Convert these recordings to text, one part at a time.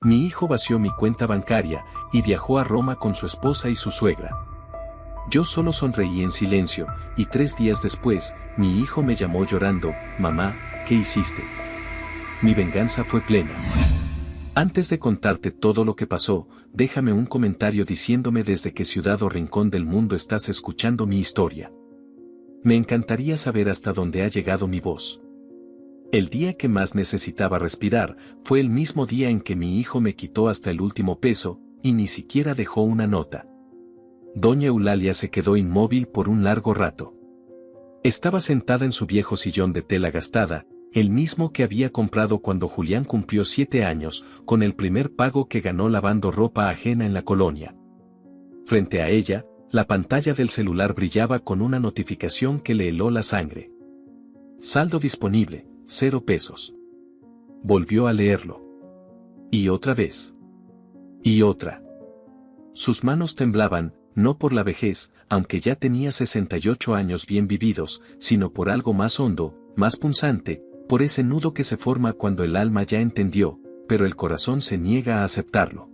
Mi hijo vació mi cuenta bancaria y viajó a Roma con su esposa y su suegra. Yo solo sonreí en silencio, y 3 días después, mi hijo me llamó llorando: «Mamá, ¿qué hiciste?». Mi venganza fue plena. Antes de contarte todo lo que pasó, déjame un comentario diciéndome desde qué ciudad o rincón del mundo estás escuchando mi historia. Me encantaría saber hasta dónde ha llegado mi voz. El día que más necesitaba respirar, fue el mismo día en que mi hijo me quitó hasta el último peso, y ni siquiera dejó una nota. Doña Eulalia se quedó inmóvil por un largo rato. Estaba sentada en su viejo sillón de tela gastada, el mismo que había comprado cuando Julián cumplió 7 años, con el primer pago que ganó lavando ropa ajena en la colonia. Frente a ella, la pantalla del celular brillaba con una notificación que le heló la sangre. Saldo disponible, 0 pesos. Volvió a leerlo. Y otra vez. Y otra. Sus manos temblaban, no por la vejez, aunque ya tenía 68 años bien vividos, sino por algo más hondo, más punzante, por ese nudo que se forma cuando el alma ya entendió, pero el corazón se niega a aceptarlo.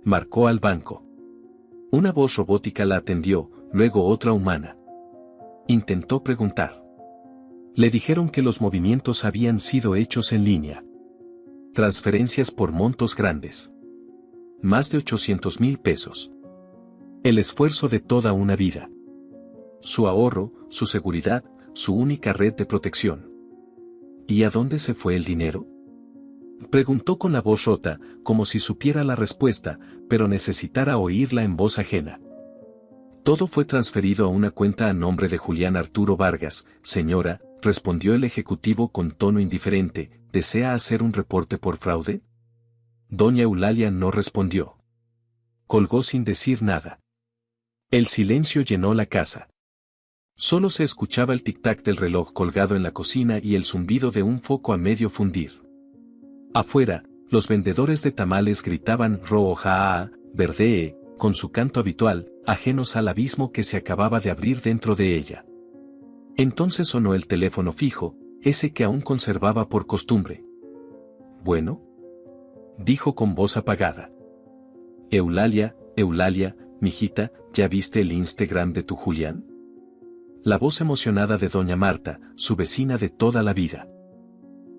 Marcó al banco. Una voz robótica la atendió, luego otra humana. Intentó preguntar. Le dijeron que los movimientos habían sido hechos en línea. Transferencias por montos grandes. Más de 800,000 pesos. El esfuerzo de toda una vida. Su ahorro, su seguridad, su única red de protección. ¿Y a dónde se fue el dinero?, preguntó con la voz rota, como si supiera la respuesta, pero necesitara oírla en voz ajena. Todo fue transferido a una cuenta a nombre de Julián Arturo Vargas, señora, respondió el ejecutivo con tono indiferente. ¿Desea hacer un reporte por fraude? Doña Eulalia no respondió. Colgó sin decir nada. El silencio llenó la casa. Solo se escuchaba el tic-tac del reloj colgado en la cocina y el zumbido de un foco a medio fundir. Afuera, los vendedores de tamales gritaban roja, verde, con su canto habitual, ajenos al abismo que se acababa de abrir dentro de ella. Entonces sonó el teléfono fijo, ese que aún conservaba por costumbre. «Bueno», dijo con voz apagada. «Eulalia, mijita, ¿ya viste el Instagram de tu Julián?». La voz emocionada de doña Marta, su vecina de toda la vida.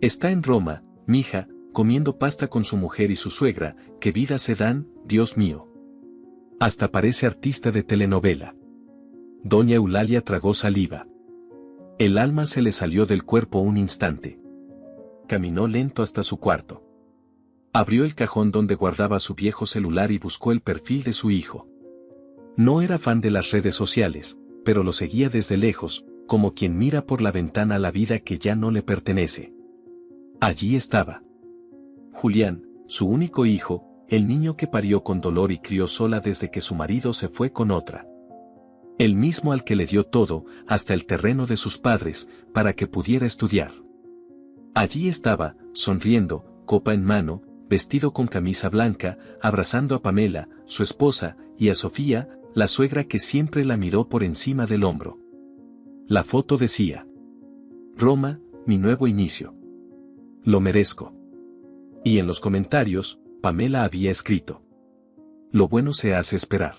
«Está en Roma, mija, comiendo pasta con su mujer y su suegra. Qué vida se dan, Dios mío. Hasta parece artista de telenovela». Doña Eulalia tragó saliva. El alma se le salió del cuerpo un instante. Caminó lento hasta su cuarto. Abrió el cajón donde guardaba su viejo celular y buscó el perfil de su hijo. No era fan de las redes sociales, pero lo seguía desde lejos, como quien mira por la ventana la vida que ya no le pertenece. Allí estaba. Julián, su único hijo, el niño que parió con dolor y crió sola desde que su marido se fue con otra. El mismo al que le dio todo, hasta el terreno de sus padres, para que pudiera estudiar. Allí estaba, sonriendo, copa en mano, vestido con camisa blanca, abrazando a Pamela, su esposa, y a Sofía, la suegra que siempre la miró por encima del hombro. La foto decía: «Roma, mi nuevo inicio. Lo merezco». Y en los comentarios, Pamela había escrito: «Lo bueno se hace esperar.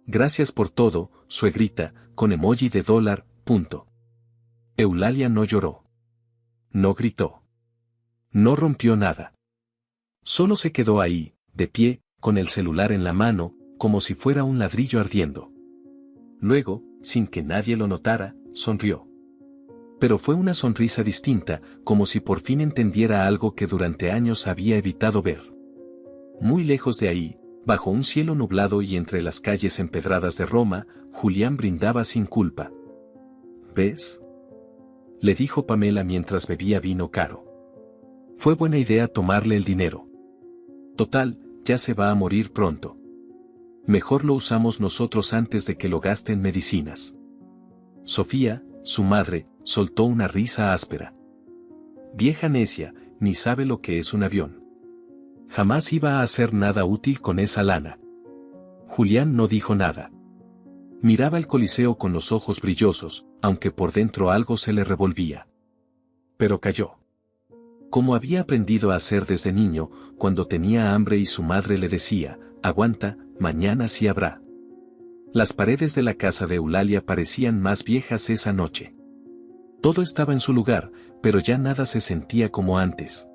Gracias por todo, suegrita», con emoji de dólar, punto. Eulalia no lloró. No gritó. No rompió nada. Solo se quedó ahí, de pie, con el celular en la mano, como si fuera un ladrillo ardiendo. Luego, sin que nadie lo notara, sonrió. Pero fue una sonrisa distinta, como si por fin entendiera algo que durante años había evitado ver. Muy lejos de ahí, bajo un cielo nublado y entre las calles empedradas de Roma, Julián brindaba sin culpa. «¿Ves?», le dijo Pamela mientras bebía vino caro. «Fue buena idea tomarle el dinero. Total, ya se va a morir pronto. Mejor lo usamos nosotros antes de que lo gaste en medicinas». Sofía, su madre, soltó una risa áspera. «Vieja necia, ni sabe lo que es un avión. Jamás iba a hacer nada útil con esa lana». Julián no dijo nada. Miraba el Coliseo con los ojos brillosos, aunque por dentro algo se le revolvía. Pero calló. como había aprendido a hacer desde niño, cuando tenía hambre y su madre le decía, aguanta, mañana sí habrá. Las paredes de la casa de Eulalia parecían más viejas esa noche. Todo estaba en su lugar, pero ya nada se sentía como antes.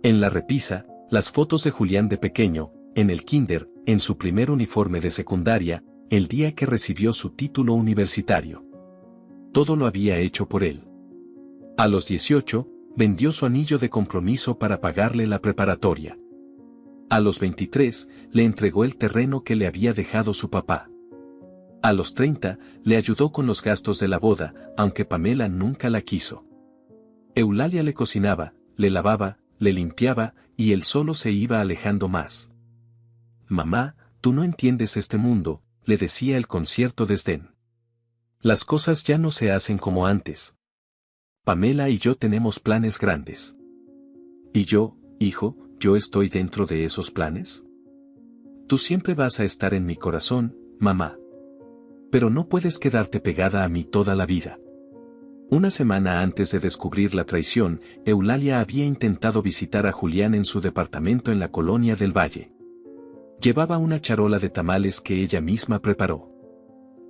En la repisa, las fotos de Julián de pequeño, en el kinder, en su primer uniforme de secundaria, el día que recibió su título universitario. Todo lo había hecho por él. A los 18, vendió su anillo de compromiso para pagarle la preparatoria. A los 23, le entregó el terreno que le había dejado su papá. A los 30, le ayudó con los gastos de la boda, aunque Pamela nunca la quiso. Eulalia le cocinaba, le lavaba, le limpiaba, y él solo se iba alejando más. Mamá, tú no entiendes este mundo, le decía el con cierto desdén. Las cosas ya no se hacen como antes. Pamela y yo tenemos planes grandes. ¿Y yo, hijo, yo estoy dentro de esos planes? Tú siempre vas a estar en mi corazón, mamá. Pero no puedes quedarte pegada a mí toda la vida. Una semana antes de descubrir la traición, Eulalia había intentado visitar a Julián en su departamento en la colonia del Valle. Llevaba una charola de tamales que ella misma preparó.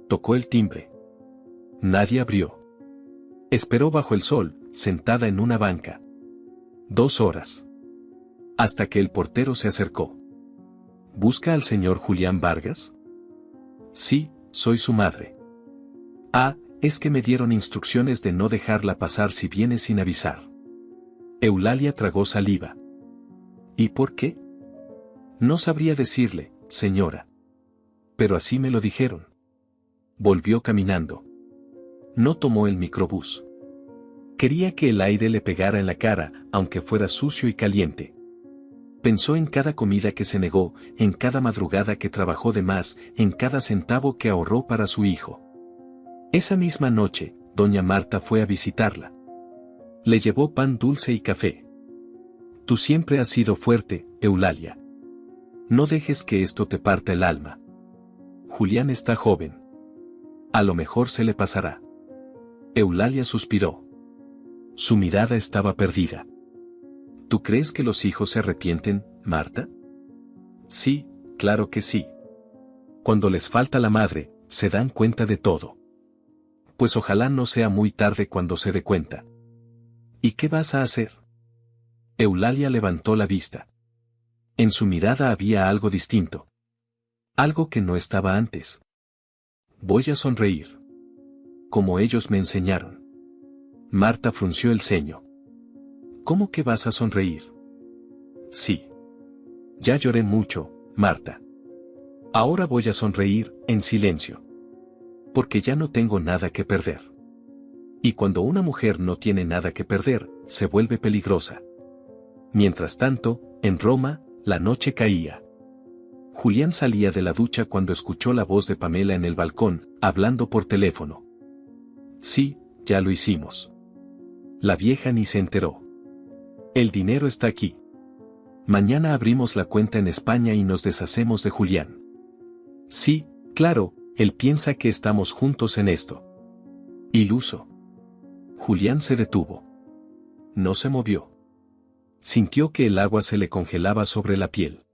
Tocó el timbre. Nadie abrió. Esperó bajo el sol, sentada en una banca. 2 horas. Hasta que el portero se acercó. ¿Busca al señor Julián Vargas? Sí, soy su madre. Ah, es que me dieron instrucciones de no dejarla pasar si viene sin avisar. Eulalia tragó saliva. ¿Y por qué? No sabría decirle, señora. Pero así me lo dijeron. Volvió caminando. No tomó el microbús. Quería que el aire le pegara en la cara, aunque fuera sucio y caliente. Pensó en cada comida que se negó, en cada madrugada que trabajó de más, en cada centavo que ahorró para su hijo. Esa misma noche, doña Marta fue a visitarla. Le llevó pan dulce y café. Tú siempre has sido fuerte, Eulalia. No dejes que esto te parta el alma. Julián está joven. A lo mejor se le pasará. Eulalia suspiró. Su mirada estaba perdida. ¿Tú crees que los hijos se arrepienten, Marta? Sí, claro que sí. Cuando les falta la madre, se dan cuenta de todo. Pues ojalá no sea muy tarde cuando se dé cuenta. ¿Y qué vas a hacer? Eulalia levantó la vista. En su mirada había algo distinto. Algo que no estaba antes. Voy a sonreír. Como ellos me enseñaron. Marta frunció el ceño. ¿Cómo que vas a sonreír? Sí. Ya lloré mucho, Marta. Ahora voy a sonreír, en silencio. Porque ya no tengo nada que perder. Y cuando una mujer no tiene nada que perder, se vuelve peligrosa. Mientras tanto, en Roma, la noche caía. Julián salía de la ducha cuando escuchó la voz de Pamela en el balcón, hablando por teléfono. Sí, ya lo hicimos. La vieja ni se enteró. El dinero está aquí. Mañana abrimos la cuenta en España y nos deshacemos de Julián. Sí, claro, él piensa que estamos juntos en esto. Iluso. Julián se detuvo. No se movió. Sintió que el agua se le congelaba sobre la piel.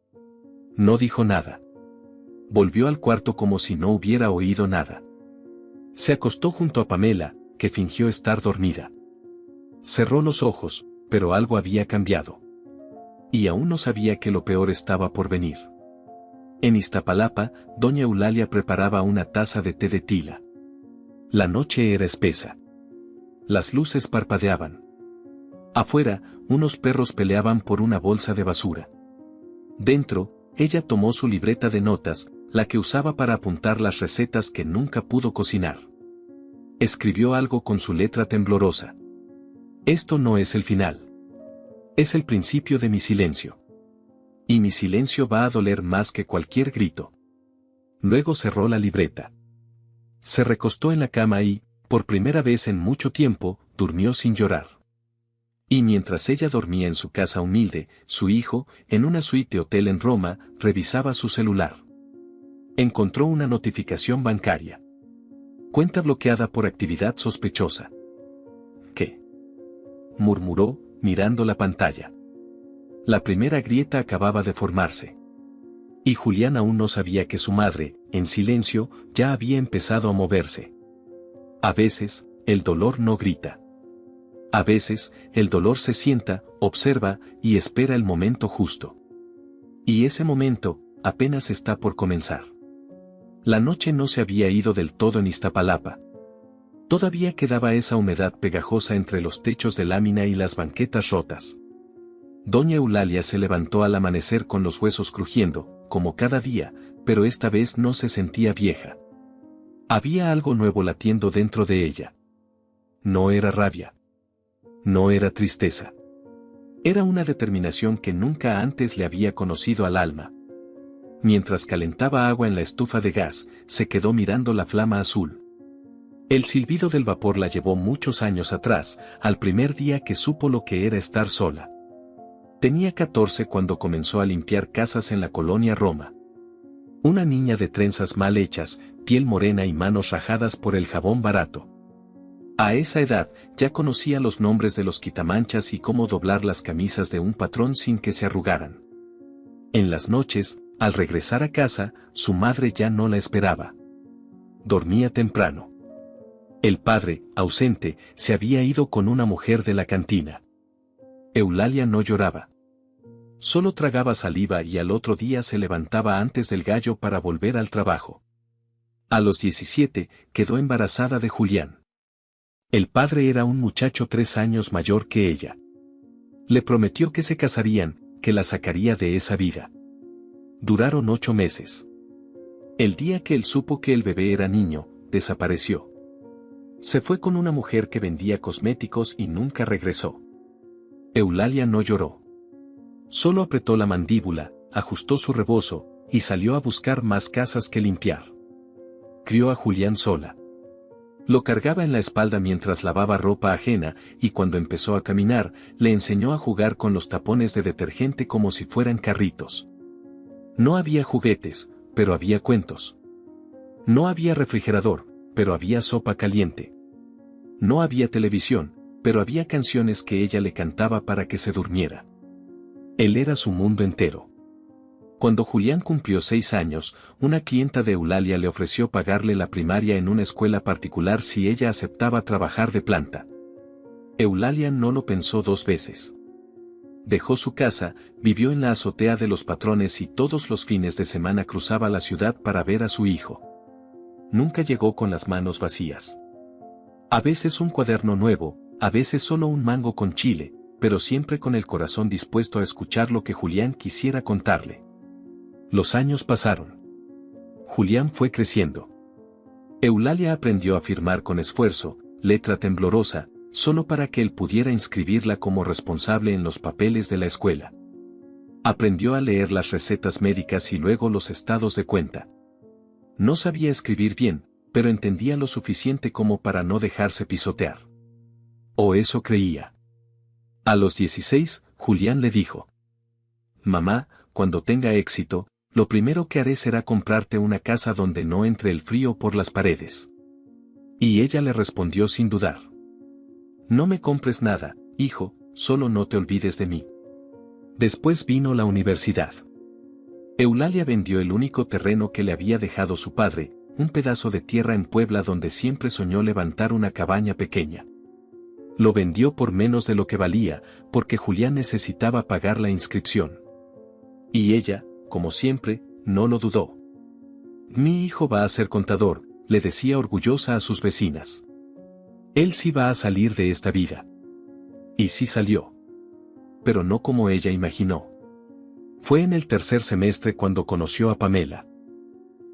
No dijo nada. Volvió al cuarto como si no hubiera oído nada. Se acostó junto a Pamela, que fingió estar dormida. Cerró los ojos, pero algo había cambiado. Y aún no sabía que lo peor estaba por venir. En Iztapalapa, doña Eulalia preparaba una taza de té de tila. La noche era espesa. Las luces parpadeaban. Afuera, unos perros peleaban por una bolsa de basura. Dentro, ella tomó su libreta de notas, la que usaba para apuntar las recetas que nunca pudo cocinar. Escribió algo con su letra temblorosa. Esto no es el final. Es el principio de mi silencio. Y mi silencio va a doler más que cualquier grito. Luego cerró la libreta. Se recostó en la cama y, por primera vez en mucho tiempo, durmió sin llorar. Y mientras ella dormía en su casa humilde, su hijo, en una suite de hotel en Roma, revisaba su celular. Encontró una notificación bancaria. Cuenta bloqueada por actividad sospechosa. ¿Qué? Murmuró, mirando la pantalla. La primera grieta acababa de formarse. Y Julián aún no sabía que su madre, en silencio, ya había empezado a moverse. A veces, el dolor no grita. A veces, el dolor se sienta, observa, y espera el momento justo. Y ese momento, apenas está por comenzar. La noche no se había ido del todo en Iztapalapa. Todavía quedaba esa humedad pegajosa entre los techos de lámina y las banquetas rotas. Doña Eulalia se levantó al amanecer con los huesos crujiendo, como cada día, pero esta vez no se sentía vieja. Había algo nuevo latiendo dentro de ella. No era rabia. No era tristeza. Era una determinación que nunca antes le había conocido al alma. Mientras calentaba agua en la estufa de gas, se quedó mirando la flama azul. El silbido del vapor la llevó muchos años atrás, al primer día que supo lo que era estar sola. Tenía 14 cuando comenzó a limpiar casas en la colonia Roma. Una niña de trenzas mal hechas, piel morena y manos rajadas por el jabón barato. A esa edad, ya conocía los nombres de los quitamanchas y cómo doblar las camisas de un patrón sin que se arrugaran. En las noches, al regresar a casa, su madre ya no la esperaba. Dormía temprano. El padre, ausente, se había ido con una mujer de la cantina. Eulalia no lloraba. Solo tragaba saliva y al otro día se levantaba antes del gallo para volver al trabajo. A los 17, quedó embarazada de Julián. El padre era un muchacho 3 años mayor que ella. Le prometió que se casarían, que la sacaría de esa vida. Duraron 8 meses. El día que él supo que el bebé era niño, desapareció. Se fue con una mujer que vendía cosméticos y nunca regresó. Eulalia no lloró. Solo apretó la mandíbula, ajustó su rebozo, y salió a buscar más casas que limpiar. Crió a Julián sola. Lo cargaba en la espalda mientras lavaba ropa ajena, y cuando empezó a caminar, le enseñó a jugar con los tapones de detergente como si fueran carritos. No había juguetes, pero había cuentos. No había refrigerador, pero había sopa caliente. No había televisión, pero había canciones que ella le cantaba para que se durmiera. Él era su mundo entero. Cuando Julián cumplió 6 años, una clienta de Eulalia le ofreció pagarle la primaria en una escuela particular si ella aceptaba trabajar de planta. Eulalia no lo pensó 2 veces. Dejó su casa, vivió en la azotea de los patrones y todos los fines de semana cruzaba la ciudad para ver a su hijo. Nunca llegó con las manos vacías. A veces un cuaderno nuevo, a veces solo un mango con chile, pero siempre con el corazón dispuesto a escuchar lo que Julián quisiera contarle. Los años pasaron. Julián fue creciendo. Eulalia aprendió a firmar con esfuerzo, letra temblorosa, solo para que él pudiera inscribirla como responsable en los papeles de la escuela. Aprendió a leer las recetas médicas y luego los estados de cuenta. No sabía escribir bien, pero entendía lo suficiente como para no dejarse pisotear. O eso creía. A los 16, Julián le dijo: «Mamá, cuando tenga éxito, lo primero que haré será comprarte una casa donde no entre el frío por las paredes». Y ella le respondió sin dudar: «No me compres nada, hijo, solo no te olvides de mí». Después vino la universidad. Eulalia vendió el único terreno que le había dejado su padre, un pedazo de tierra en Puebla donde siempre soñó levantar una cabaña pequeña. Lo vendió por menos de lo que valía, porque Julián necesitaba pagar la inscripción. Y ella, como siempre, no lo dudó. «Mi hijo va a ser contador», le decía orgullosa a sus vecinas. «Él sí va a salir de esta vida». Y sí salió. Pero no como ella imaginó. Fue en el 3er semestre cuando conoció a Pamela.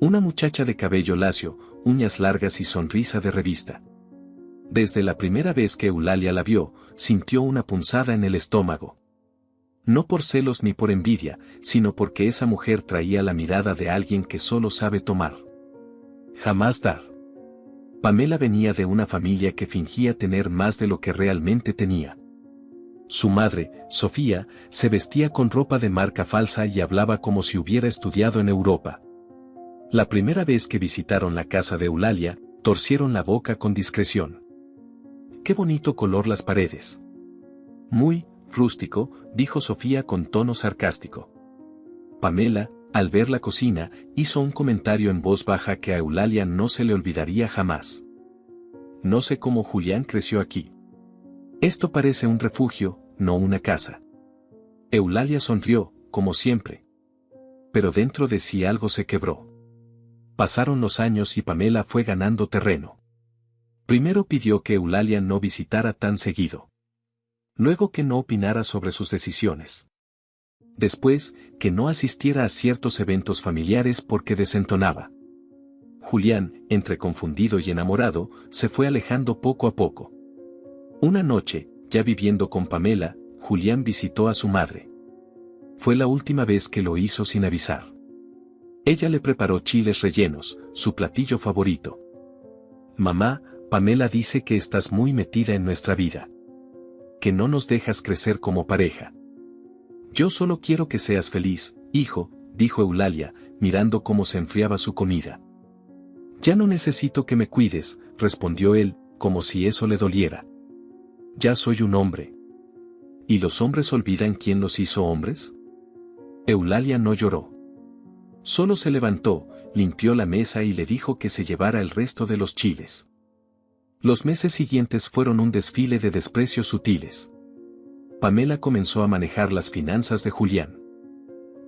Una muchacha de cabello lacio, uñas largas y sonrisa de revista. Desde la primera vez que Eulalia la vio, sintió una punzada en el estómago. No por celos ni por envidia, sino porque esa mujer traía la mirada de alguien que solo sabe tomar, jamás dar. Pamela venía de una familia que fingía tener más de lo que realmente tenía. Su madre, Sofía, se vestía con ropa de marca falsa y hablaba como si hubiera estudiado en Europa. La primera vez que visitaron la casa de Eulalia, torcieron la boca con discreción. «Qué bonito color las paredes». «Muy, rústico, dijo Sofía con tono sarcástico. Pamela, al ver la cocina, hizo un comentario en voz baja que a Eulalia no se le olvidaría jamás. No sé cómo Julián creció aquí. Esto parece un refugio, no una casa. Eulalia sonrió, como siempre. Pero dentro de sí algo se quebró. Pasaron los años y Pamela fue ganando terreno. Primero pidió que Eulalia no visitara tan seguido. Luego que no opinara sobre sus decisiones. Después, que no asistiera a ciertos eventos familiares porque desentonaba. Julián, entre confundido y enamorado, se fue alejando poco a poco. Una noche, ya viviendo con Pamela, Julián visitó a su madre. Fue la última vez que lo hizo sin avisar. Ella le preparó chiles rellenos, su platillo favorito. Mamá, Pamela dice que estás muy metida en nuestra vida. Que no nos dejas crecer como pareja. Yo solo quiero que seas feliz, hijo, dijo Eulalia, mirando cómo se enfriaba su comida. Ya no necesito que me cuides, respondió él, como si eso le doliera. Ya soy un hombre. ¿Y los hombres olvidan quién los hizo hombres? Eulalia no lloró. Solo se levantó, limpió la mesa y le dijo que se llevara el resto de los chiles. Los meses siguientes fueron un desfile de desprecios sutiles. Pamela comenzó a manejar las finanzas de Julián.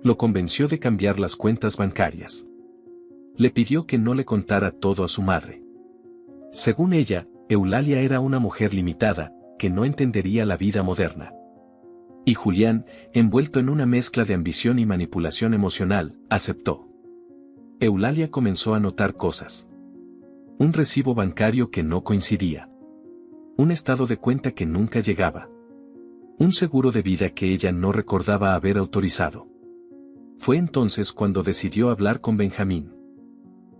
Lo convenció de cambiar las cuentas bancarias. Le pidió que no le contara todo a su madre. Según ella, Eulalia era una mujer limitada, que no entendería la vida moderna. Y Julián, envuelto en una mezcla de ambición y manipulación emocional, aceptó. Eulalia comenzó a notar cosas. Un recibo bancario que no coincidía. Un estado de cuenta que nunca llegaba. Un seguro de vida que ella no recordaba haber autorizado. Fue entonces cuando decidió hablar con Benjamín.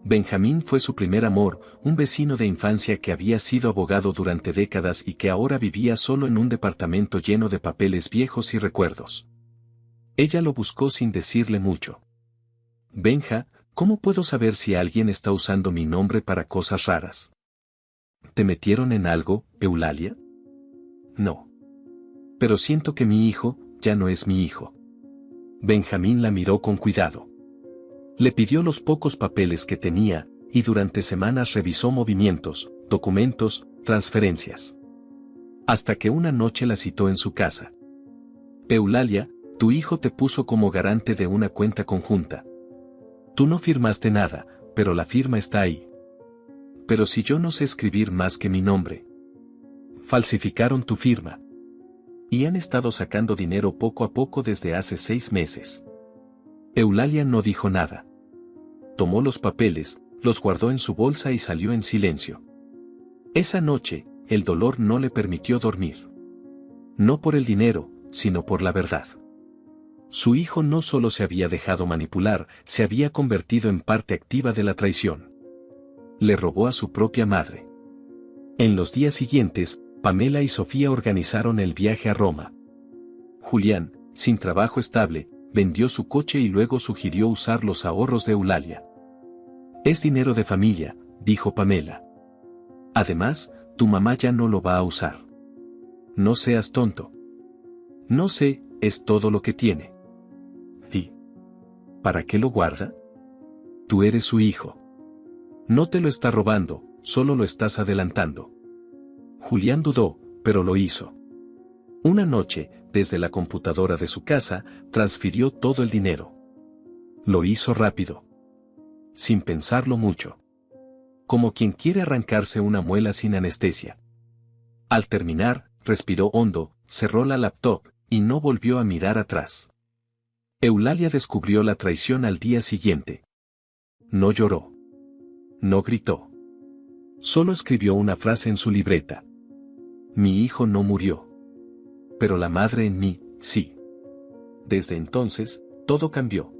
Benjamín fue su primer amor, un vecino de infancia que había sido abogado durante décadas y que ahora vivía solo en un departamento lleno de papeles viejos y recuerdos. Ella lo buscó sin decirle mucho. Benja, ¿cómo puedo saber si alguien está usando mi nombre para cosas raras? ¿Te metieron en algo, Eulalia? No. Pero siento que mi hijo, ya no es mi hijo. Benjamín la miró con cuidado. Le pidió los pocos papeles que tenía, y durante semanas revisó movimientos, documentos, transferencias. Hasta que una noche la citó en su casa. Eulalia, tu hijo te puso como garante de una cuenta conjunta. Tú no firmaste nada, pero la firma está ahí. Pero si yo no sé escribir más que mi nombre. Falsificaron tu firma. Y han estado sacando dinero poco a poco desde hace 6 meses. Eulalia no dijo nada. Tomó los papeles, los guardó en su bolsa y salió en silencio. Esa noche, el dolor no le permitió dormir. No por el dinero, sino por la verdad. Su hijo no solo se había dejado manipular, se había convertido en parte activa de la traición. Le robó a su propia madre. En los días siguientes, Pamela y Sofía organizaron el viaje a Roma. Julián, sin trabajo estable, vendió su coche y luego sugirió usar los ahorros de Eulalia. Es dinero de familia, dijo Pamela. Además, tu mamá ya no lo va a usar. No seas tonto. No sé, es todo lo que tiene. ¿Y para qué lo guarda? Tú eres su hijo. No te lo está robando, solo lo estás adelantando. Julián dudó, pero lo hizo. Una noche, desde la computadora de su casa, transfirió todo el dinero. Lo hizo rápido. Sin pensarlo mucho. Como quien quiere arrancarse una muela sin anestesia. Al terminar, respiró hondo, cerró la laptop, y no volvió a mirar atrás. Eulalia descubrió la traición al día siguiente. No lloró. No gritó. Solo escribió una frase en su libreta. Mi hijo no murió. Pero la madre en mí, sí. Desde entonces, todo cambió.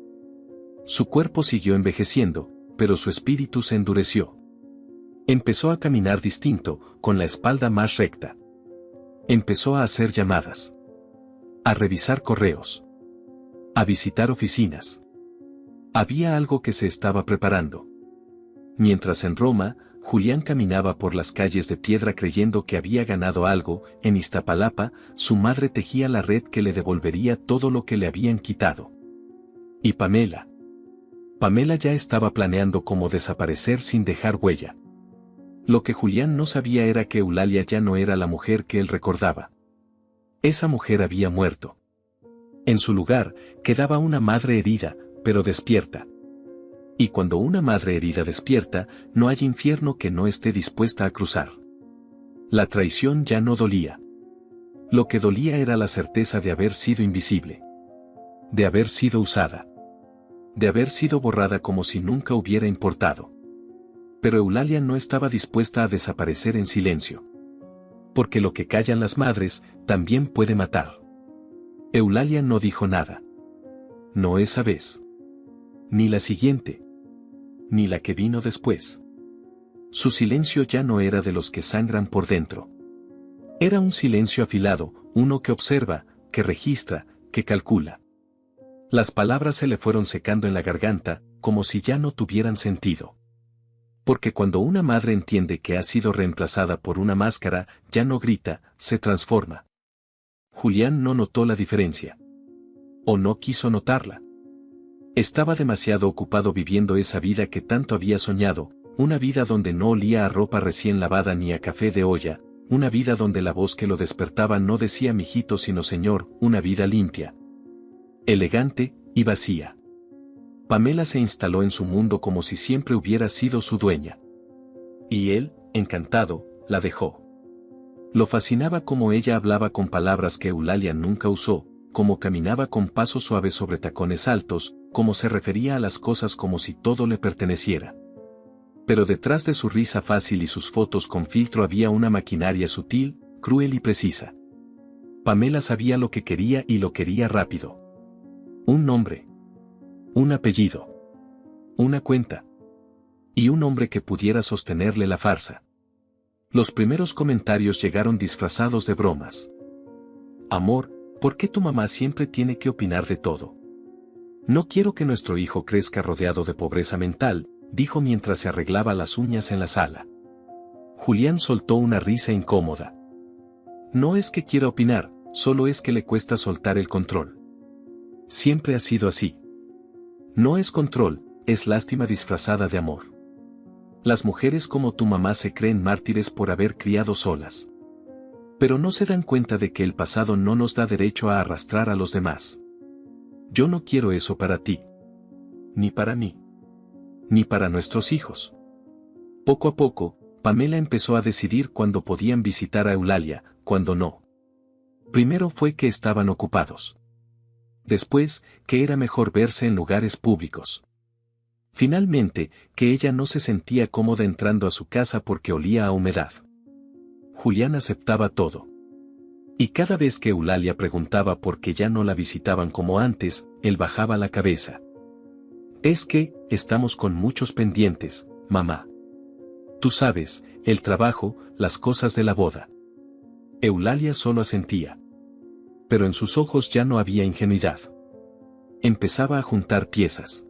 Su cuerpo siguió envejeciendo, pero su espíritu se endureció. Empezó a caminar distinto, con la espalda más recta. Empezó a hacer llamadas. A revisar correos. A visitar oficinas. Había algo que se estaba preparando. Mientras en Roma, Julián caminaba por las calles de piedra creyendo que había ganado algo. En Iztapalapa, su madre tejía la red que le devolvería todo lo que le habían quitado. ¿Y Pamela? Pamela ya estaba planeando cómo desaparecer sin dejar huella. Lo que Julián no sabía era que Eulalia ya no era la mujer que él recordaba. Esa mujer había muerto. En su lugar, quedaba una madre herida, pero despierta. Y cuando una madre herida despierta, no hay infierno que no esté dispuesta a cruzar. La traición ya no dolía. Lo que dolía era la certeza de haber sido invisible. De haber sido usada. De haber sido borrada como si nunca hubiera importado. Pero Eulalia no estaba dispuesta a desaparecer en silencio. Porque lo que callan las madres, también puede matar. Eulalia no dijo nada. No esa vez. Ni la siguiente. Ni la que vino después. Su silencio ya no era de los que sangran por dentro. Era un silencio afilado, uno que observa, que registra, que calcula. Las palabras se le fueron secando en la garganta, como si ya no tuvieran sentido. Porque cuando una madre entiende que ha sido reemplazada por una máscara, ya no grita, se transforma. Julián no notó la diferencia. O no quiso notarla. Estaba demasiado ocupado viviendo esa vida que tanto había soñado, una vida donde no olía a ropa recién lavada ni a café de olla, una vida donde la voz que lo despertaba no decía mijito sino señor, una vida limpia, elegante y vacía. Pamela se instaló en su mundo como si siempre hubiera sido su dueña. Y él, encantado, la dejó. Lo fascinaba cómo ella hablaba con palabras que Eulalia nunca usó, cómo caminaba con paso suave sobre tacones altos, cómo se refería a las cosas como si todo le perteneciera. Pero detrás de su risa fácil y sus fotos con filtro había una maquinaria sutil, cruel y precisa. Pamela sabía lo que quería y lo quería rápido. Un nombre. Un apellido. Una cuenta. Y un hombre que pudiera sostenerle la farsa. Los primeros comentarios llegaron disfrazados de bromas. Amor, ¿por qué tu mamá siempre tiene que opinar de todo? No quiero que nuestro hijo crezca rodeado de pobreza mental, dijo mientras se arreglaba las uñas en la sala. Julián soltó una risa incómoda. No es que quiera opinar, solo es que le cuesta soltar el control. Siempre ha sido así. No es control, es lástima disfrazada de amor. Las mujeres como tu mamá se creen mártires por haber criado solas. Pero no se dan cuenta de que el pasado no nos da derecho a arrastrar a los demás. Yo no quiero eso para ti. Ni para mí. Ni para nuestros hijos. Poco a poco, Pamela empezó a decidir cuándo podían visitar a Eulalia, cuándo no. Primero fue que estaban ocupados. Después, que era mejor verse en lugares públicos. Finalmente, que ella no se sentía cómoda entrando a su casa porque olía a humedad. Julián aceptaba todo. Y cada vez que Eulalia preguntaba por qué ya no la visitaban como antes, él bajaba la cabeza. Es que, estamos con muchos pendientes, mamá. Tú sabes, el trabajo, las cosas de la boda. Eulalia solo asentía. Pero en sus ojos ya no había ingenuidad. Empezaba a juntar piezas.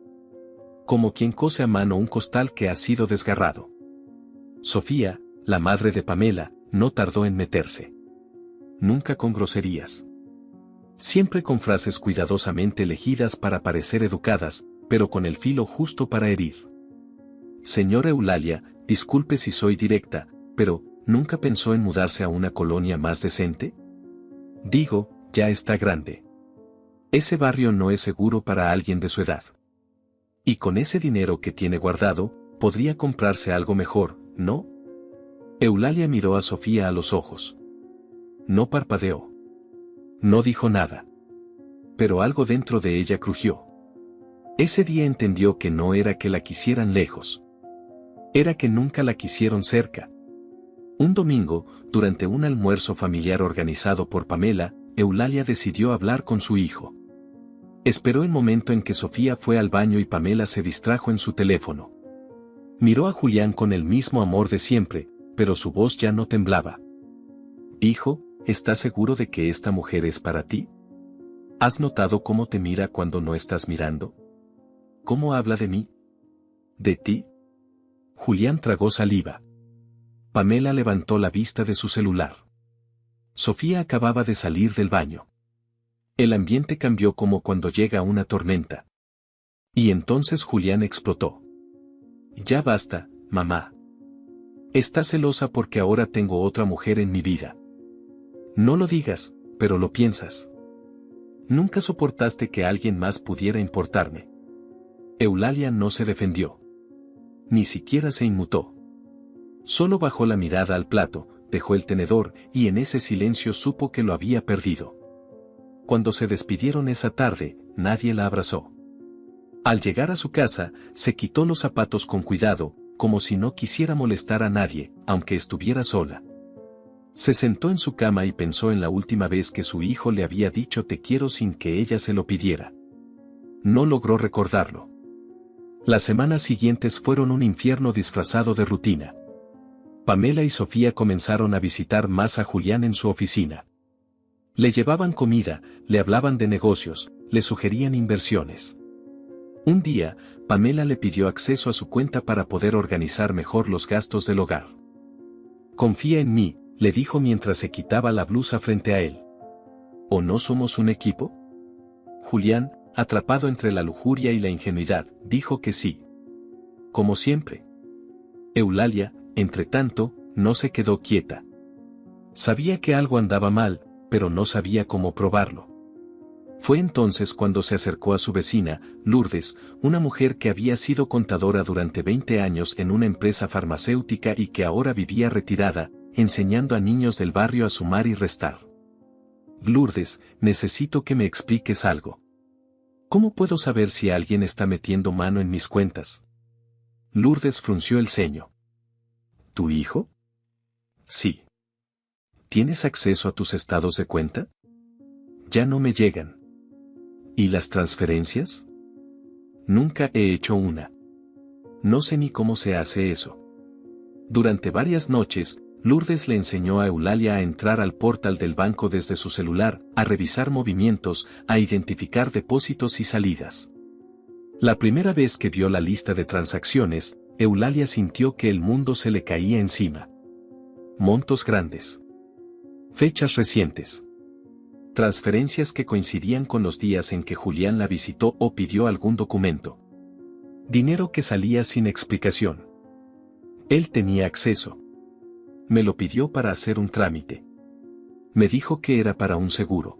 Como quien cose a mano un costal que ha sido desgarrado. Sofía, la madre de Pamela, no tardó en meterse. Nunca con groserías. Siempre con frases cuidadosamente elegidas para parecer educadas, pero con el filo justo para herir. Señora Eulalia, disculpe si soy directa, pero, ¿nunca pensó en mudarse a una colonia más decente? Digo, ya está grande. Ese barrio no es seguro para alguien de su edad. Y con ese dinero que tiene guardado, podría comprarse algo mejor, ¿no? Eulalia miró a Sofía a los ojos. No parpadeó. No dijo nada. Pero algo dentro de ella crujió. Ese día entendió que no era que la quisieran lejos. Era que nunca la quisieron cerca. Un domingo, durante un almuerzo familiar organizado por Pamela, Eulalia decidió hablar con su hijo. Esperó el momento en que Sofía fue al baño y Pamela se distrajo en su teléfono. Miró a Julián con el mismo amor de siempre, pero su voz ya no temblaba. Hijo, ¿estás seguro de que esta mujer es para ti? ¿Has notado cómo te mira cuando no estás mirando? ¿Cómo habla de mí? ¿De ti? Julián tragó saliva. Pamela levantó la vista de su celular. Sofía acababa de salir del baño. El ambiente cambió como cuando llega una tormenta. Y entonces Julián explotó. Ya basta, mamá. Estás celosa porque ahora tengo otra mujer en mi vida. No lo digas, pero lo piensas. Nunca soportaste que alguien más pudiera importarme. Eulalia no se defendió. Ni siquiera se inmutó. Solo bajó la mirada al plato, dejó el tenedor y en ese silencio supo que lo había perdido. Cuando se despidieron esa tarde, nadie la abrazó. Al llegar a su casa, se quitó los zapatos con cuidado, como si no quisiera molestar a nadie, aunque estuviera sola. Se sentó en su cama y pensó en la última vez que su hijo le había dicho te quiero sin que ella se lo pidiera. No logró recordarlo. Las semanas siguientes fueron un infierno disfrazado de rutina. Pamela y Sofía comenzaron a visitar más a Julián en su oficina. Le llevaban comida, le hablaban de negocios, le sugerían inversiones. Un día, Pamela le pidió acceso a su cuenta para poder organizar mejor los gastos del hogar. Confía en mí, le dijo mientras se quitaba la blusa frente a él. ¿O no somos un equipo? Julián, atrapado entre la lujuria y la ingenuidad, dijo que sí. Como siempre. Eulalia, entretanto, no se quedó quieta. Sabía que algo andaba mal, pero no sabía cómo probarlo. Fue entonces cuando se acercó a su vecina, Lourdes, una mujer que había sido contadora durante 20 años en una empresa farmacéutica y que ahora vivía retirada, enseñando a niños del barrio a sumar y restar. Lourdes, necesito que me expliques algo. ¿Cómo puedo saber si alguien está metiendo mano en mis cuentas? Lourdes frunció el ceño. ¿Tu hijo? Sí. ¿Tienes acceso a tus estados de cuenta? Ya no me llegan. ¿Y las transferencias? Nunca he hecho una. No sé ni cómo se hace eso. Durante varias noches, Lourdes le enseñó a Eulalia a entrar al portal del banco desde su celular, a revisar movimientos, a identificar depósitos y salidas. La primera vez que vio la lista de transacciones, Eulalia sintió que el mundo se le caía encima. Montos grandes. Fechas recientes. Transferencias que coincidían con los días en que Julián la visitó o pidió algún documento. Dinero que salía sin explicación. Él tenía acceso. Me lo pidió para hacer un trámite. Me dijo que era para un seguro.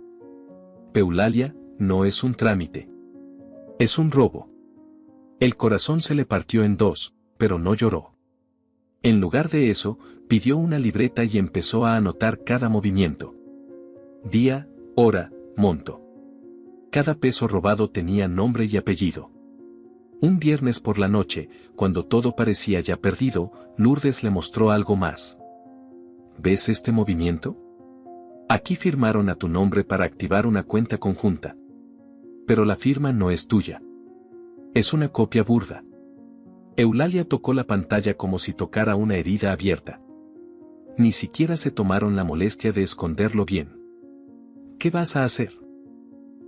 Eulalia, no es un trámite. Es un robo. El corazón se le partió en dos, pero no lloró. En lugar de eso, pidió una libreta y empezó a anotar cada movimiento. Día, hora, monto. Cada peso robado tenía nombre y apellido. Un viernes por la noche, cuando todo parecía ya perdido, Lourdes le mostró algo más. ¿Ves este movimiento? Aquí firmaron a tu nombre para activar una cuenta conjunta. Pero la firma no es tuya. Es una copia burda. Eulalia tocó la pantalla como si tocara una herida abierta. Ni siquiera se tomaron la molestia de esconderlo bien. ¿Qué vas a hacer?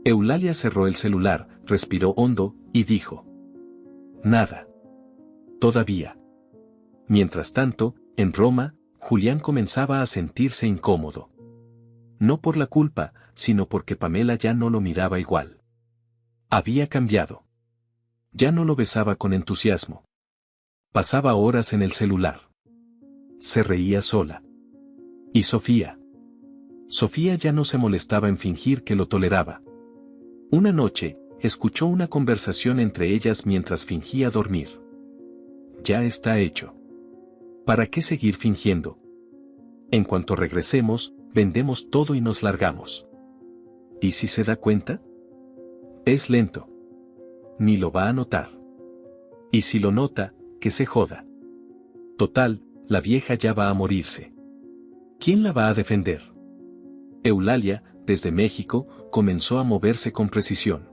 Eulalia cerró el celular, respiró hondo, y dijo. Nada. Todavía. Mientras tanto, en Roma, Julián comenzaba a sentirse incómodo. No por la culpa, sino porque Pamela ya no lo miraba igual. Había cambiado. Ya no lo besaba con entusiasmo. Pasaba horas en el celular. Se reía sola. ¿Y Sofía? Sofía ya no se molestaba en fingir que lo toleraba. Una noche, escuchó una conversación entre ellas mientras fingía dormir. Ya está hecho. ¿Para qué seguir fingiendo? En cuanto regresemos, vendemos todo y nos largamos. ¿Y si se da cuenta? Es lento. Ni lo va a notar. Y si lo nota, que se joda. Total, la vieja ya va a morirse. ¿Quién la va a defender? Eulalia, desde México, comenzó a moverse con precisión.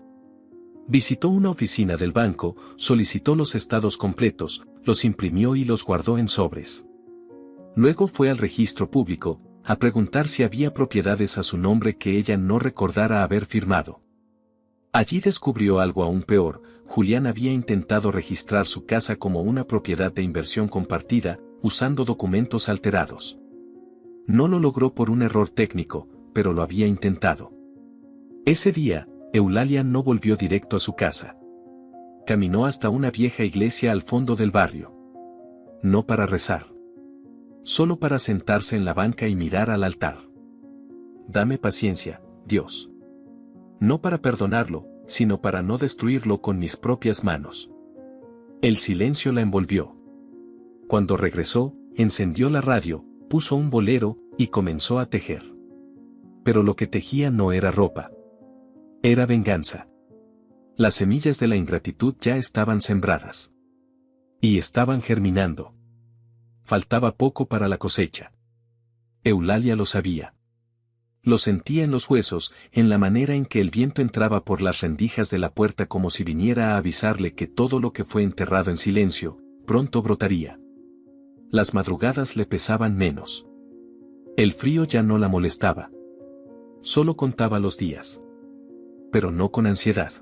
Visitó una oficina del banco, solicitó los estados completos, los imprimió y los guardó en sobres. Luego fue al registro público, a preguntar si había propiedades a su nombre que ella no recordara haber firmado. Allí descubrió algo aún peor. Julián había intentado registrar su casa como una propiedad de inversión compartida, usando documentos alterados. No lo logró por un error técnico, pero lo había intentado. Ese día, Eulalia no volvió directo a su casa. Caminó hasta una vieja iglesia al fondo del barrio. No para rezar. Solo para sentarse en la banca y mirar al altar. Dame paciencia, Dios. No para perdonarlo, sino para no destruirlo con mis propias manos. El silencio la envolvió. Cuando regresó, encendió la radio, puso un bolero, y comenzó a tejer. Pero lo que tejía no era ropa. Era venganza. Las semillas de la ingratitud ya estaban sembradas. Y estaban germinando. Faltaba poco para la cosecha. Eulalia lo sabía. Lo sentía en los huesos, en la manera en que el viento entraba por las rendijas de la puerta como si viniera a avisarle que todo lo que fue enterrado en silencio, pronto brotaría. Las madrugadas le pesaban menos. El frío ya no la molestaba. Solo contaba los días. Pero no con ansiedad.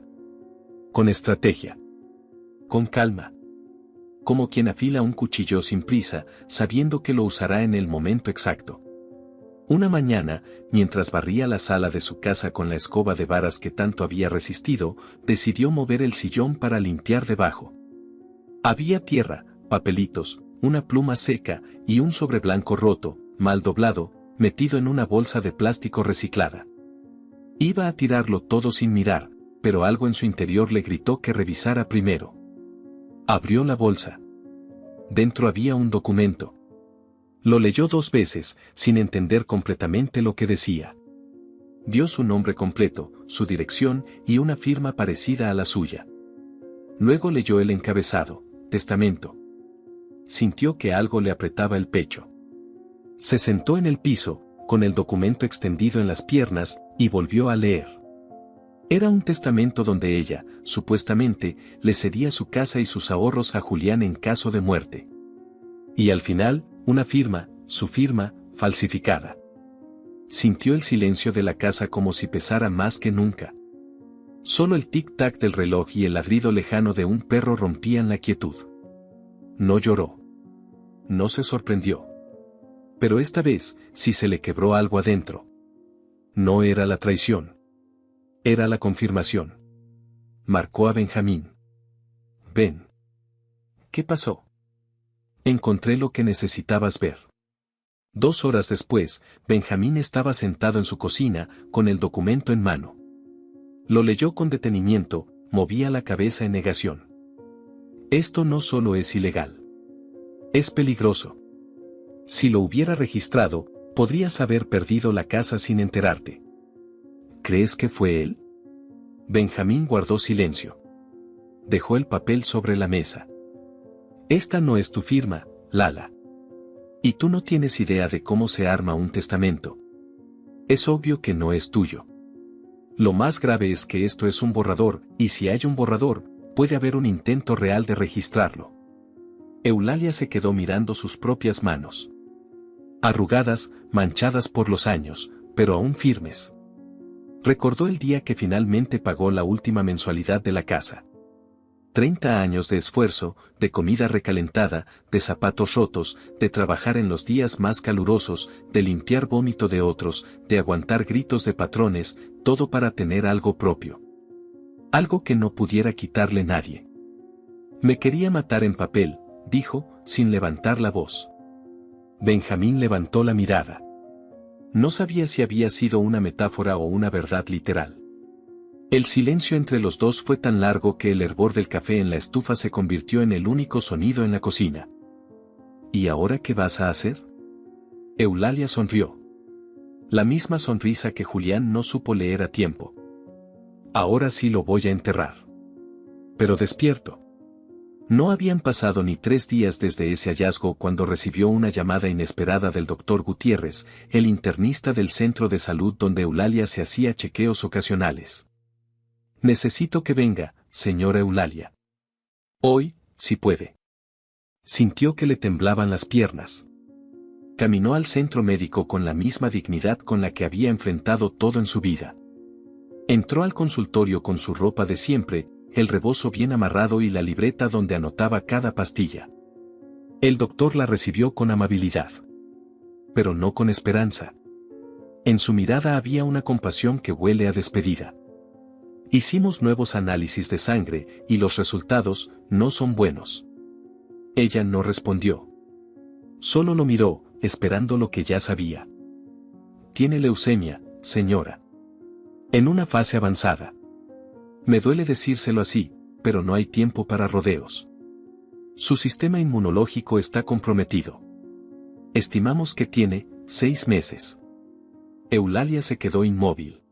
Con estrategia. Con calma. Como quien afila un cuchillo sin prisa, sabiendo que lo usará en el momento exacto. Una mañana, mientras barría la sala de su casa con la escoba de varas que tanto había resistido, decidió mover el sillón para limpiar debajo. Había tierra, papelitos, una pluma seca y un sobre blanco roto, mal doblado, metido en una bolsa de plástico reciclada. Iba a tirarlo todo sin mirar, pero algo en su interior le gritó que revisara primero. Abrió la bolsa. Dentro había un documento. Lo leyó 2 veces, sin entender completamente lo que decía. Dio su nombre completo, su dirección y una firma parecida a la suya. Luego leyó el encabezado, testamento. Sintió que algo le apretaba el pecho. Se sentó en el piso, con el documento extendido en las piernas, y volvió a leer. Era un testamento donde ella, supuestamente, le cedía su casa y sus ahorros a Julián en caso de muerte. Y al final, una firma, su firma, falsificada. Sintió el silencio de la casa como si pesara más que nunca. Solo el tic-tac del reloj y el ladrido lejano de un perro rompían la quietud. No lloró. No se sorprendió. Pero esta vez, sí se le quebró algo adentro. No era la traición. Era la confirmación. Marcó a Benjamín. Ven. ¿Qué pasó? Encontré lo que necesitabas ver. 2 horas después, Benjamín estaba sentado en su cocina, con el documento en mano. Lo leyó con detenimiento, movía la cabeza en negación. Esto no solo es ilegal. Es peligroso. Si lo hubiera registrado, podrías haber perdido la casa sin enterarte. ¿Crees que fue él? Benjamín guardó silencio. Dejó el papel sobre la mesa. Esta no es tu firma, Lala. Y tú no tienes idea de cómo se arma un testamento. Es obvio que no es tuyo. Lo más grave es que esto es un borrador, y si hay un borrador, puede haber un intento real de registrarlo. Eulalia se quedó mirando sus propias manos. Arrugadas, manchadas por los años, pero aún firmes. Recordó el día que finalmente pagó la última mensualidad de la casa. 30 años de esfuerzo, de comida recalentada, de zapatos rotos, de trabajar en los días más calurosos, de limpiar vómito de otros, de aguantar gritos de patrones, todo para tener algo propio. Algo que no pudiera quitarle nadie. Me quería matar en papel, dijo, sin levantar la voz. Benjamín levantó la mirada. No sabía si había sido una metáfora o una verdad literal. El silencio entre los dos fue tan largo que el hervor del café en la estufa se convirtió en el único sonido en la cocina. ¿Y ahora qué vas a hacer? Eulalia sonrió. La misma sonrisa que Julián no supo leer a tiempo. Ahora sí lo voy a enterrar. Pero despierto. No habían pasado ni 3 días desde ese hallazgo cuando recibió una llamada inesperada del doctor Gutiérrez, el internista del centro de salud donde Eulalia se hacía chequeos ocasionales. Necesito que venga, señora Eulalia. Hoy, si puede. Sintió que le temblaban las piernas. Caminó al centro médico con la misma dignidad con la que había enfrentado todo en su vida. Entró al consultorio con su ropa de siempre, el rebozo bien amarrado y la libreta donde anotaba cada pastilla. El doctor la recibió con amabilidad. Pero no con esperanza. En su mirada había una compasión que huele a despedida. Hicimos nuevos análisis de sangre y los resultados no son buenos. Ella no respondió. Solo lo miró, esperando lo que ya sabía. Tiene leucemia, señora. En una fase avanzada. Me duele decírselo así, pero no hay tiempo para rodeos. Su sistema inmunológico está comprometido. Estimamos que tiene 6 meses. Eulalia se quedó inmóvil.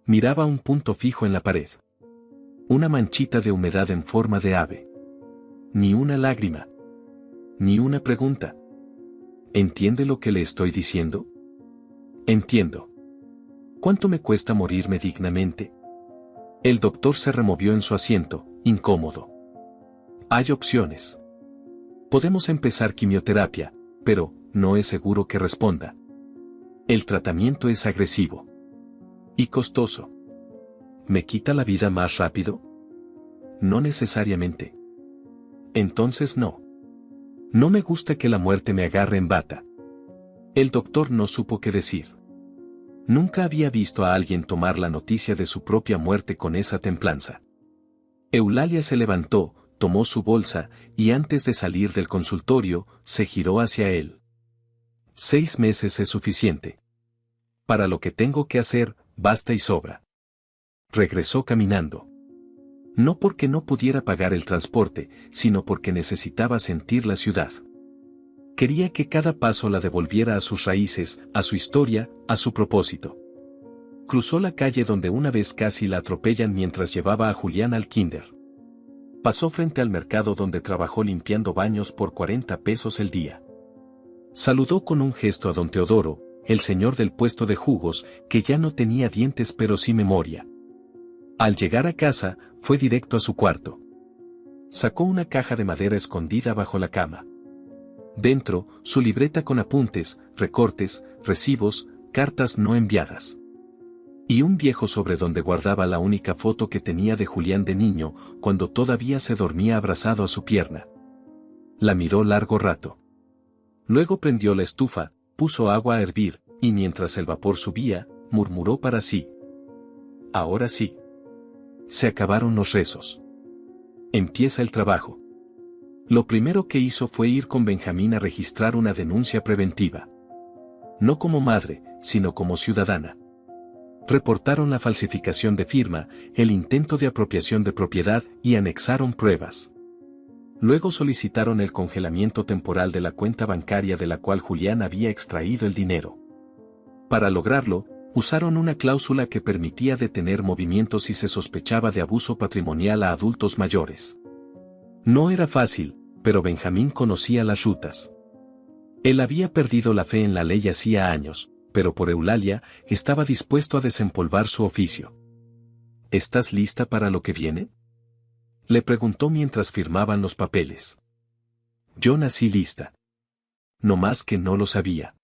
Miraba un punto fijo en la pared. Una manchita de humedad en forma de ave. Ni una lágrima. Ni una pregunta. ¿Entiende lo que le estoy diciendo? Entiendo. ¿Cuánto me cuesta morirme dignamente? El doctor se removió en su asiento, incómodo. Hay opciones. Podemos empezar quimioterapia, pero no es seguro que responda. El tratamiento es agresivo. Y costoso. ¿Me quita la vida más rápido? No necesariamente. Entonces no. No me gusta que la muerte me agarre en bata. El doctor no supo qué decir. Nunca había visto a alguien tomar la noticia de su propia muerte con esa templanza. Eulalia se levantó, tomó su bolsa, y antes de salir del consultorio, se giró hacia él. 6 meses es suficiente. Para lo que tengo que hacer, basta y sobra. Regresó caminando. No porque no pudiera pagar el transporte, sino porque necesitaba sentir la ciudad. Quería que cada paso la devolviera a sus raíces, a su historia, a su propósito. Cruzó la calle donde una vez casi la atropellan mientras llevaba a Julián al kinder. Pasó frente al mercado donde trabajó limpiando baños por 40 pesos el día. Saludó con un gesto a don Teodoro, el señor del puesto de jugos, que ya no tenía dientes pero sí memoria. Al llegar a casa, fue directo a su cuarto. Sacó una caja de madera escondida bajo la cama. Dentro, su libreta con apuntes, recortes, recibos, cartas no enviadas. Y un viejo sobre donde guardaba la única foto que tenía de Julián de niño, cuando todavía se dormía abrazado a su pierna. La miró largo rato. Luego prendió la estufa, puso agua a hervir, y mientras el vapor subía, murmuró para sí. Ahora sí. Se acabaron los rezos. Empieza el trabajo. Lo primero que hizo fue ir con Benjamín a registrar una denuncia preventiva. No como madre, sino como ciudadana. Reportaron la falsificación de firma, el intento de apropiación de propiedad y anexaron pruebas. Luego solicitaron el congelamiento temporal de la cuenta bancaria de la cual Julián había extraído el dinero. Para lograrlo, usaron una cláusula que permitía detener movimientos si se sospechaba de abuso patrimonial a adultos mayores. No era fácil, pero Benjamín conocía las rutas. Él había perdido la fe en la ley hacía años, pero por Eulalia, estaba dispuesto a desempolvar su oficio. ¿Estás lista para lo que viene? Le preguntó mientras firmaban los papeles. Yo nací lista. No más que no lo sabía.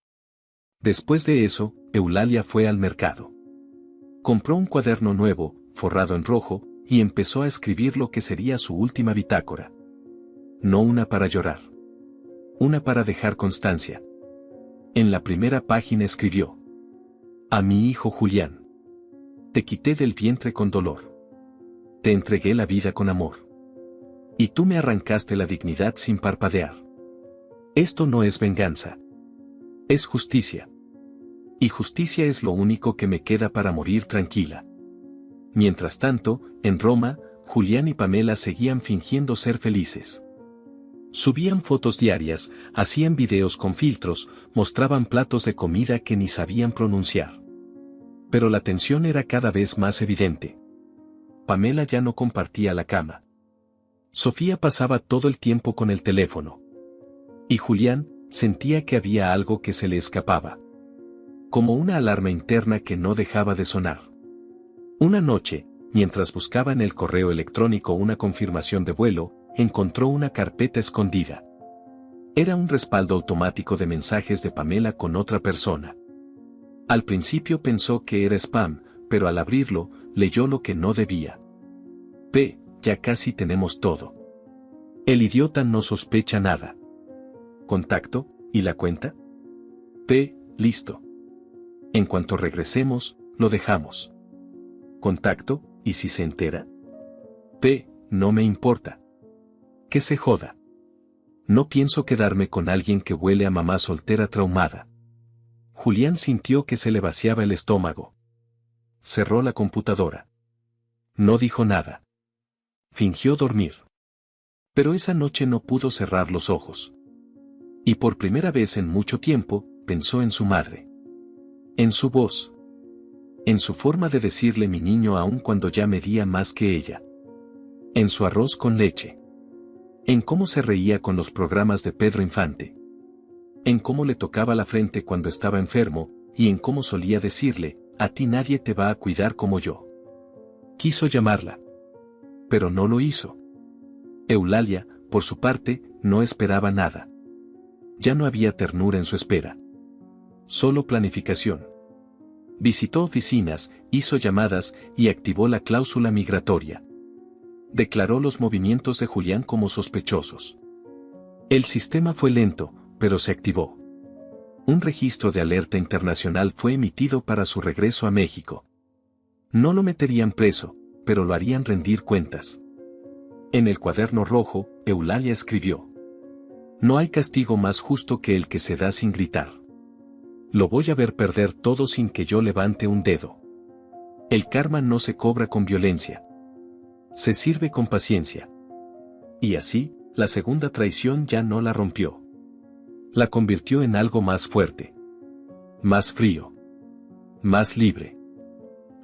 Después de eso, Eulalia fue al mercado. Compró un cuaderno nuevo, forrado en rojo, y empezó a escribir lo que sería su última bitácora. No una para llorar. Una para dejar constancia. En la primera página escribió: a mi hijo Julián. Te quité del vientre con dolor. Te entregué la vida con amor. Y tú me arrancaste la dignidad sin parpadear. Esto no es venganza. Es justicia. Y justicia es lo único que me queda para morir tranquila. Mientras tanto, en Roma, Julián y Pamela seguían fingiendo ser felices. Subían fotos diarias, hacían videos con filtros, mostraban platos de comida que ni sabían pronunciar. Pero la tensión era cada vez más evidente. Pamela ya no compartía la cama. Sofía pasaba todo el tiempo con el teléfono. Y Julián sentía que había algo que se le escapaba. Como una alarma interna que no dejaba de sonar. Una noche, mientras buscaba en el correo electrónico una confirmación de vuelo, encontró una carpeta escondida. Era un respaldo automático de mensajes de Pamela con otra persona. Al principio pensó que era spam, pero al abrirlo, leyó lo que no debía. Ya casi tenemos todo. El idiota no sospecha nada. Contacto, ¿y la cuenta? P. Listo. En cuanto regresemos, lo dejamos. Contacto, ¿y si se entera? P. No me importa. Que se joda. No pienso quedarme con alguien que huele a mamá soltera traumada. Julián sintió que se le vaciaba el estómago. Cerró la computadora. No dijo nada. Fingió dormir. Pero esa noche no pudo cerrar los ojos. Y por primera vez en mucho tiempo, pensó en su madre. En su voz. En su forma de decirle mi niño aun cuando ya medía más que ella. En su arroz con leche. En cómo se reía con los programas de Pedro Infante. En cómo le tocaba la frente cuando estaba enfermo, y en cómo solía decirle, a ti nadie te va a cuidar como yo. Quiso llamarla. Pero no lo hizo. Eulalia, por su parte, no esperaba nada. Ya no había ternura en su espera. Solo planificación. Visitó oficinas, hizo llamadas y activó la cláusula migratoria. Declaró los movimientos de Julián como sospechosos. El sistema fue lento, pero se activó. Un registro de alerta internacional fue emitido para su regreso a México. No lo meterían preso, pero lo harían rendir cuentas. En el cuaderno rojo, Eulalia escribió: no hay castigo más justo que el que se da sin gritar. Lo voy a ver perder todo sin que yo levante un dedo. El karma no se cobra con violencia. Se sirve con paciencia. Y así, la segunda traición ya no la rompió. La convirtió en algo más fuerte. Más frío. Más libre.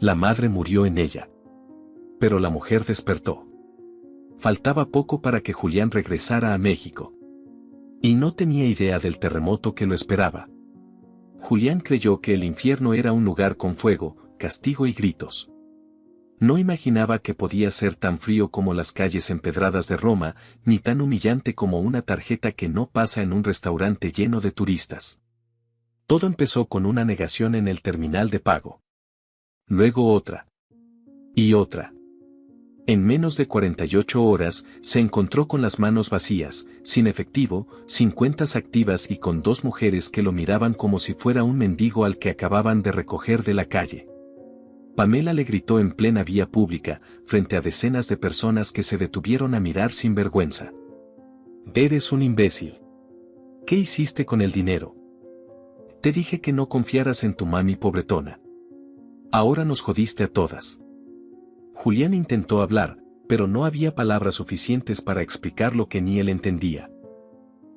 La madre murió en ella. Pero la mujer despertó. Faltaba poco para que Julián regresara a México. Y no tenía idea del terremoto que lo esperaba. Julián creyó que el infierno era un lugar con fuego, castigo y gritos. No imaginaba que podía ser tan frío como las calles empedradas de Roma, ni tan humillante como una tarjeta que no pasa en un restaurante lleno de turistas. Todo empezó con una negación en el terminal de pago. Luego otra. Y otra. En menos de 48 horas, se encontró con las manos vacías, sin efectivo, sin cuentas activas y con dos mujeres que lo miraban como si fuera un mendigo al que acababan de recoger de la calle. Pamela le gritó en plena vía pública, frente a decenas de personas que se detuvieron a mirar sin vergüenza. Eres un imbécil. ¿Qué hiciste con el dinero? Te dije que no confiaras en tu mami pobretona. Ahora nos jodiste a todas. Julián intentó hablar, pero no había palabras suficientes para explicar lo que ni él entendía.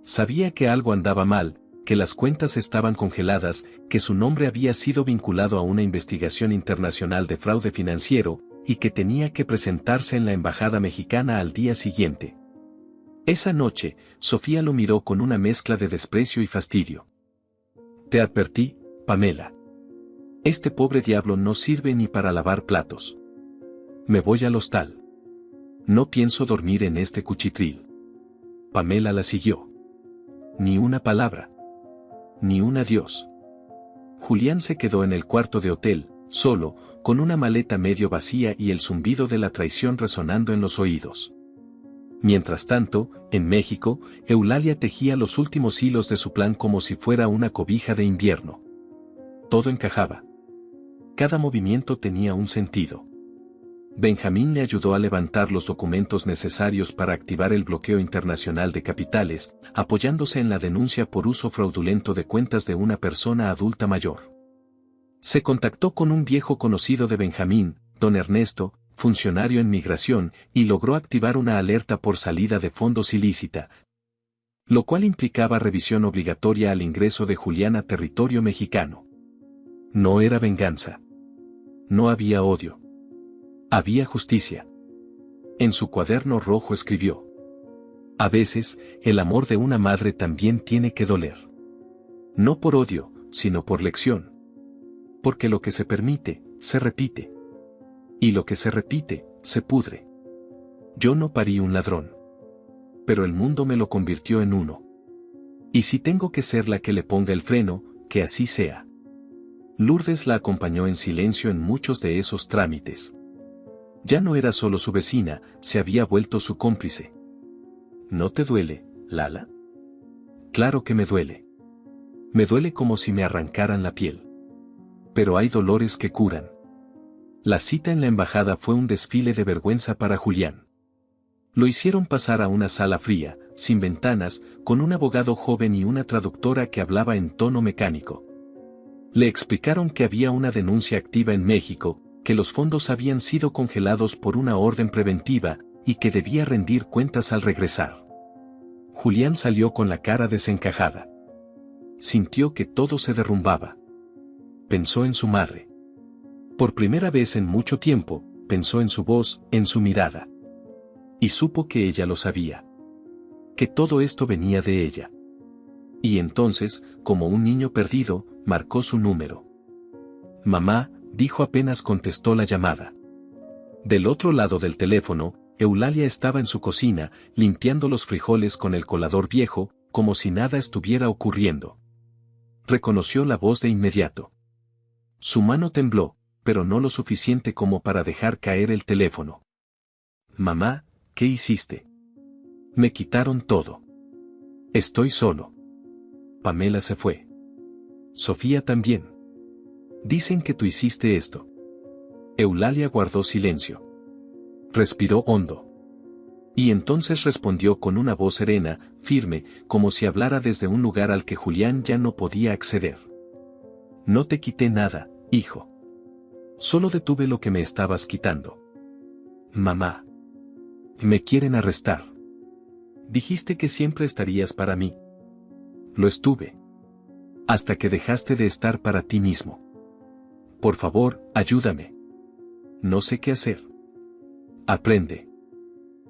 Sabía que algo andaba mal, que las cuentas estaban congeladas, que su nombre había sido vinculado a una investigación internacional de fraude financiero, y que tenía que presentarse en la embajada mexicana al día siguiente. Esa noche, Sofía lo miró con una mezcla de desprecio y fastidio. Te advertí, Pamela. Este pobre diablo no sirve ni para lavar platos. Me voy al hostal. No pienso dormir en este cuchitril. Pamela la siguió. Ni una palabra. Ni un adiós. Julián se quedó en el cuarto de hotel, solo, con una maleta medio vacía y el zumbido de la traición resonando en los oídos. Mientras tanto, en México, Eulalia tejía los últimos hilos de su plan como si fuera una cobija de invierno. Todo encajaba. Cada movimiento tenía un sentido. Benjamín le ayudó a levantar los documentos necesarios para activar el bloqueo internacional de capitales, apoyándose en la denuncia por uso fraudulento de cuentas de una persona adulta mayor. Se contactó con un viejo conocido de Benjamín, don Ernesto, funcionario en migración, y logró activar una alerta por salida de fondos ilícita, lo cual implicaba revisión obligatoria al ingreso de Julián a territorio mexicano. No era venganza. No había odio. Había justicia. En su cuaderno rojo escribió: a veces, el amor de una madre también tiene que doler. No por odio, sino por lección. Porque lo que se permite, se repite. Y lo que se repite, se pudre. Yo no parí un ladrón. Pero el mundo me lo convirtió en uno. Y si tengo que ser la que le ponga el freno, que así sea. Lourdes la acompañó en silencio en muchos de esos trámites. Ya no era solo su vecina, se había vuelto su cómplice. ¿No te duele, Lala? Claro que me duele. Me duele como si me arrancaran la piel. Pero hay dolores que curan. La cita en la embajada fue un desfile de vergüenza para Julián. Lo hicieron pasar a una sala fría, sin ventanas, con un abogado joven y una traductora que hablaba en tono mecánico. Le explicaron que había una denuncia activa en México, que los fondos habían sido congelados por una orden preventiva, y que debía rendir cuentas al regresar. Julián salió con la cara desencajada. Sintió que todo se derrumbaba. Pensó en su madre. Por primera vez en mucho tiempo, pensó en su voz, en su mirada. Y supo que ella lo sabía. Que todo esto venía de ella. Y entonces, como un niño perdido, marcó su número. Mamá, dijo apenas contestó la llamada. Del otro lado del teléfono, Eulalia estaba en su cocina, limpiando los frijoles con el colador viejo, como si nada estuviera ocurriendo. Reconoció la voz de inmediato. Su mano tembló, pero no lo suficiente como para dejar caer el teléfono. Mamá, ¿qué hiciste? Me quitaron todo. Estoy solo. Pamela se fue. Sofía también. Dicen que tú hiciste esto. Eulalia guardó silencio. Respiró hondo. Y entonces respondió con una voz serena, firme, como si hablara desde un lugar al que Julián ya no podía acceder. No te quité nada, hijo. Solo detuve lo que me estabas quitando. Mamá. Me quieren arrestar. Dijiste que siempre estarías para mí. Lo estuve. Hasta que dejaste de estar para ti mismo. Por favor, ayúdame. No sé qué hacer. Aprende.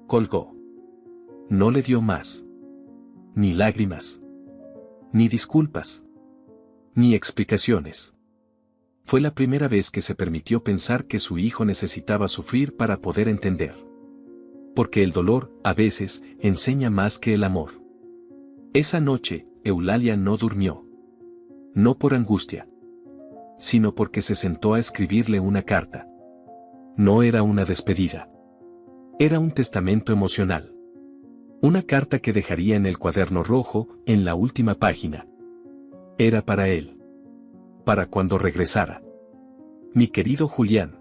Colgó. No le dio más. Ni lágrimas. Ni disculpas. Ni explicaciones. Fue la primera vez que se permitió pensar que su hijo necesitaba sufrir para poder entender. Porque el dolor, a veces, enseña más que el amor. Esa noche, Eulalia no durmió. No por angustia. Sino porque se sentó a escribirle una carta. No era una despedida. Era un testamento emocional. Una carta que dejaría en el cuaderno rojo, en la última página. Era para él. Para cuando regresara. Mi querido Julián.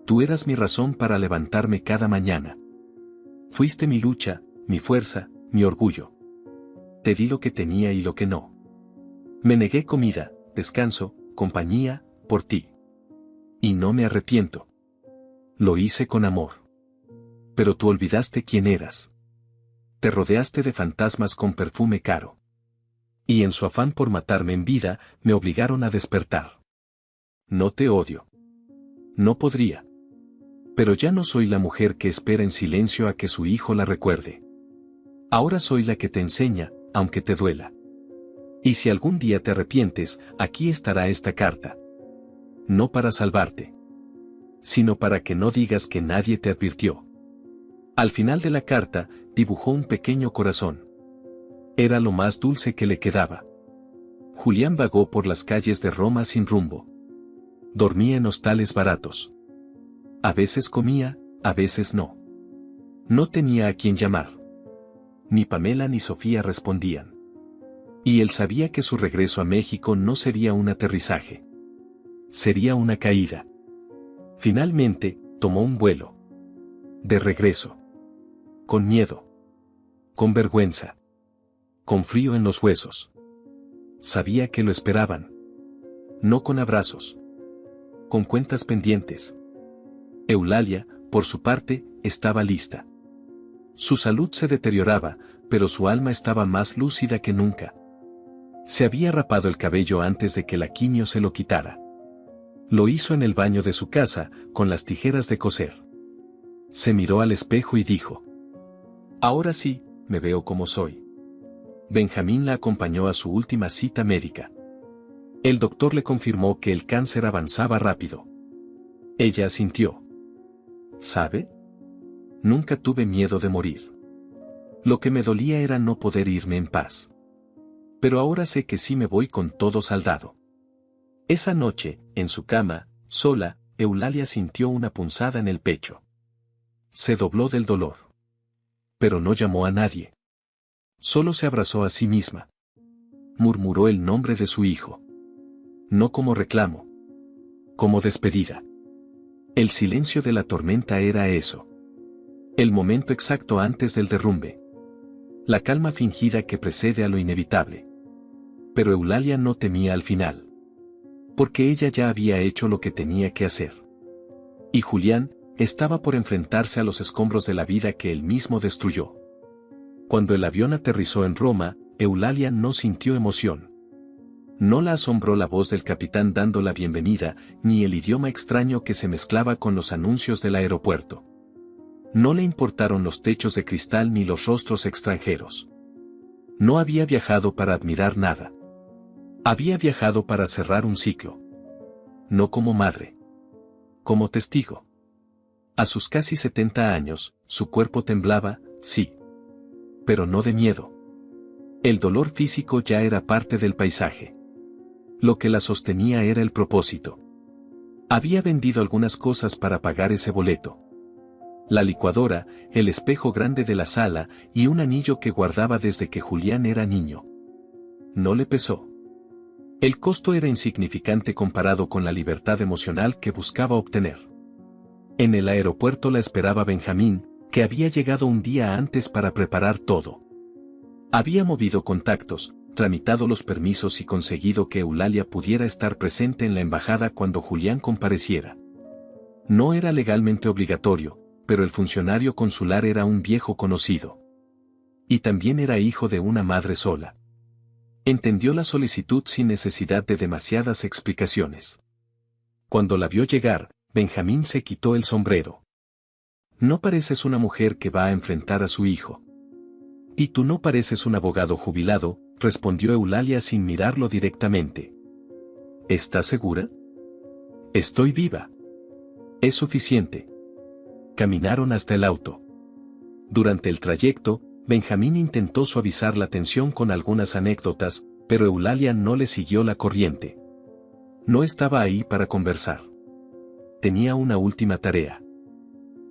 Tú eras mi razón para levantarme cada mañana. Fuiste mi lucha, mi fuerza, mi orgullo. Te di lo que tenía y lo que no. Me negué comida, descanso, compañía, por ti. Y no me arrepiento. Lo hice con amor. Pero tú olvidaste quién eras. Te rodeaste de fantasmas con perfume caro. Y en su afán por matarme en vida, me obligaron a despertar. No te odio. No podría. Pero ya no soy la mujer que espera en silencio a que su hijo la recuerde. Ahora soy la que te enseña, aunque te duela. Y si algún día te arrepientes, aquí estará esta carta. No para salvarte, sino para que no digas que nadie te advirtió. Al final de la carta, dibujó un pequeño corazón. Era lo más dulce que le quedaba. Julián vagó por las calles de Roma sin rumbo. Dormía en hostales baratos. A veces comía, a veces no. No tenía a quién llamar. Ni Pamela ni Sofía respondían. Y él sabía que su regreso a México no sería un aterrizaje. Sería una caída. Finalmente, tomó un vuelo. De regreso. Con miedo. Con vergüenza. Con frío en los huesos. Sabía que lo esperaban. No con abrazos. Con cuentas pendientes. Eulalia, por su parte, estaba lista. Su salud se deterioraba, pero su alma estaba más lúcida que nunca. Se había rapado el cabello antes de que la quimio se lo quitara. Lo hizo en el baño de su casa, con las tijeras de coser. Se miró al espejo y dijo: ahora sí, me veo como soy. Benjamín la acompañó a su última cita médica. El doctor le confirmó que el cáncer avanzaba rápido. Ella asintió. ¿Sabe? Nunca tuve miedo de morir. Lo que me dolía era no poder irme en paz. Pero ahora sé que sí me voy con todo saldado. Esa noche, en su cama, sola, Eulalia sintió una punzada en el pecho. Se dobló del dolor. Pero no llamó a nadie. Solo se abrazó a sí misma. Murmuró el nombre de su hijo. No como reclamo. Como despedida. El silencio de la tormenta era eso. El momento exacto antes del derrumbe. La calma fingida que precede a lo inevitable. Pero Eulalia no temía al final. Porque ella ya había hecho lo que tenía que hacer. Y Julián estaba por enfrentarse a los escombros de la vida que él mismo destruyó. Cuando el avión aterrizó en Roma, Eulalia no sintió emoción. No la asombró la voz del capitán dando la bienvenida, ni el idioma extraño que se mezclaba con los anuncios del aeropuerto. No le importaron los techos de cristal ni los rostros extranjeros. No había viajado para admirar nada. Había viajado para cerrar un ciclo. No como madre. Como testigo. A sus casi 70 años, su cuerpo temblaba, sí. Pero no de miedo. El dolor físico ya era parte del paisaje. Lo que la sostenía era el propósito. Había vendido algunas cosas para pagar ese boleto. La licuadora, el espejo grande de la sala y un anillo que guardaba desde que Julián era niño. No le pesó. El costo era insignificante comparado con la libertad emocional que buscaba obtener. En el aeropuerto la esperaba Benjamín, que había llegado un día antes para preparar todo. Había movido contactos, tramitado los permisos y conseguido que Eulalia pudiera estar presente en la embajada cuando Julián compareciera. No era legalmente obligatorio, pero el funcionario consular era un viejo conocido. Y también era hijo de una madre sola. Entendió la solicitud sin necesidad de demasiadas explicaciones. Cuando la vio llegar, Benjamín se quitó el sombrero. No pareces una mujer que va a enfrentar a su hijo. Y tú no pareces un abogado jubilado, respondió Eulalia sin mirarlo directamente. ¿Estás segura? Estoy viva. Es suficiente. Caminaron hasta el auto. Durante el trayecto, Benjamín intentó suavizar la tensión con algunas anécdotas, pero Eulalia no le siguió la corriente. No estaba ahí para conversar. Tenía una última tarea.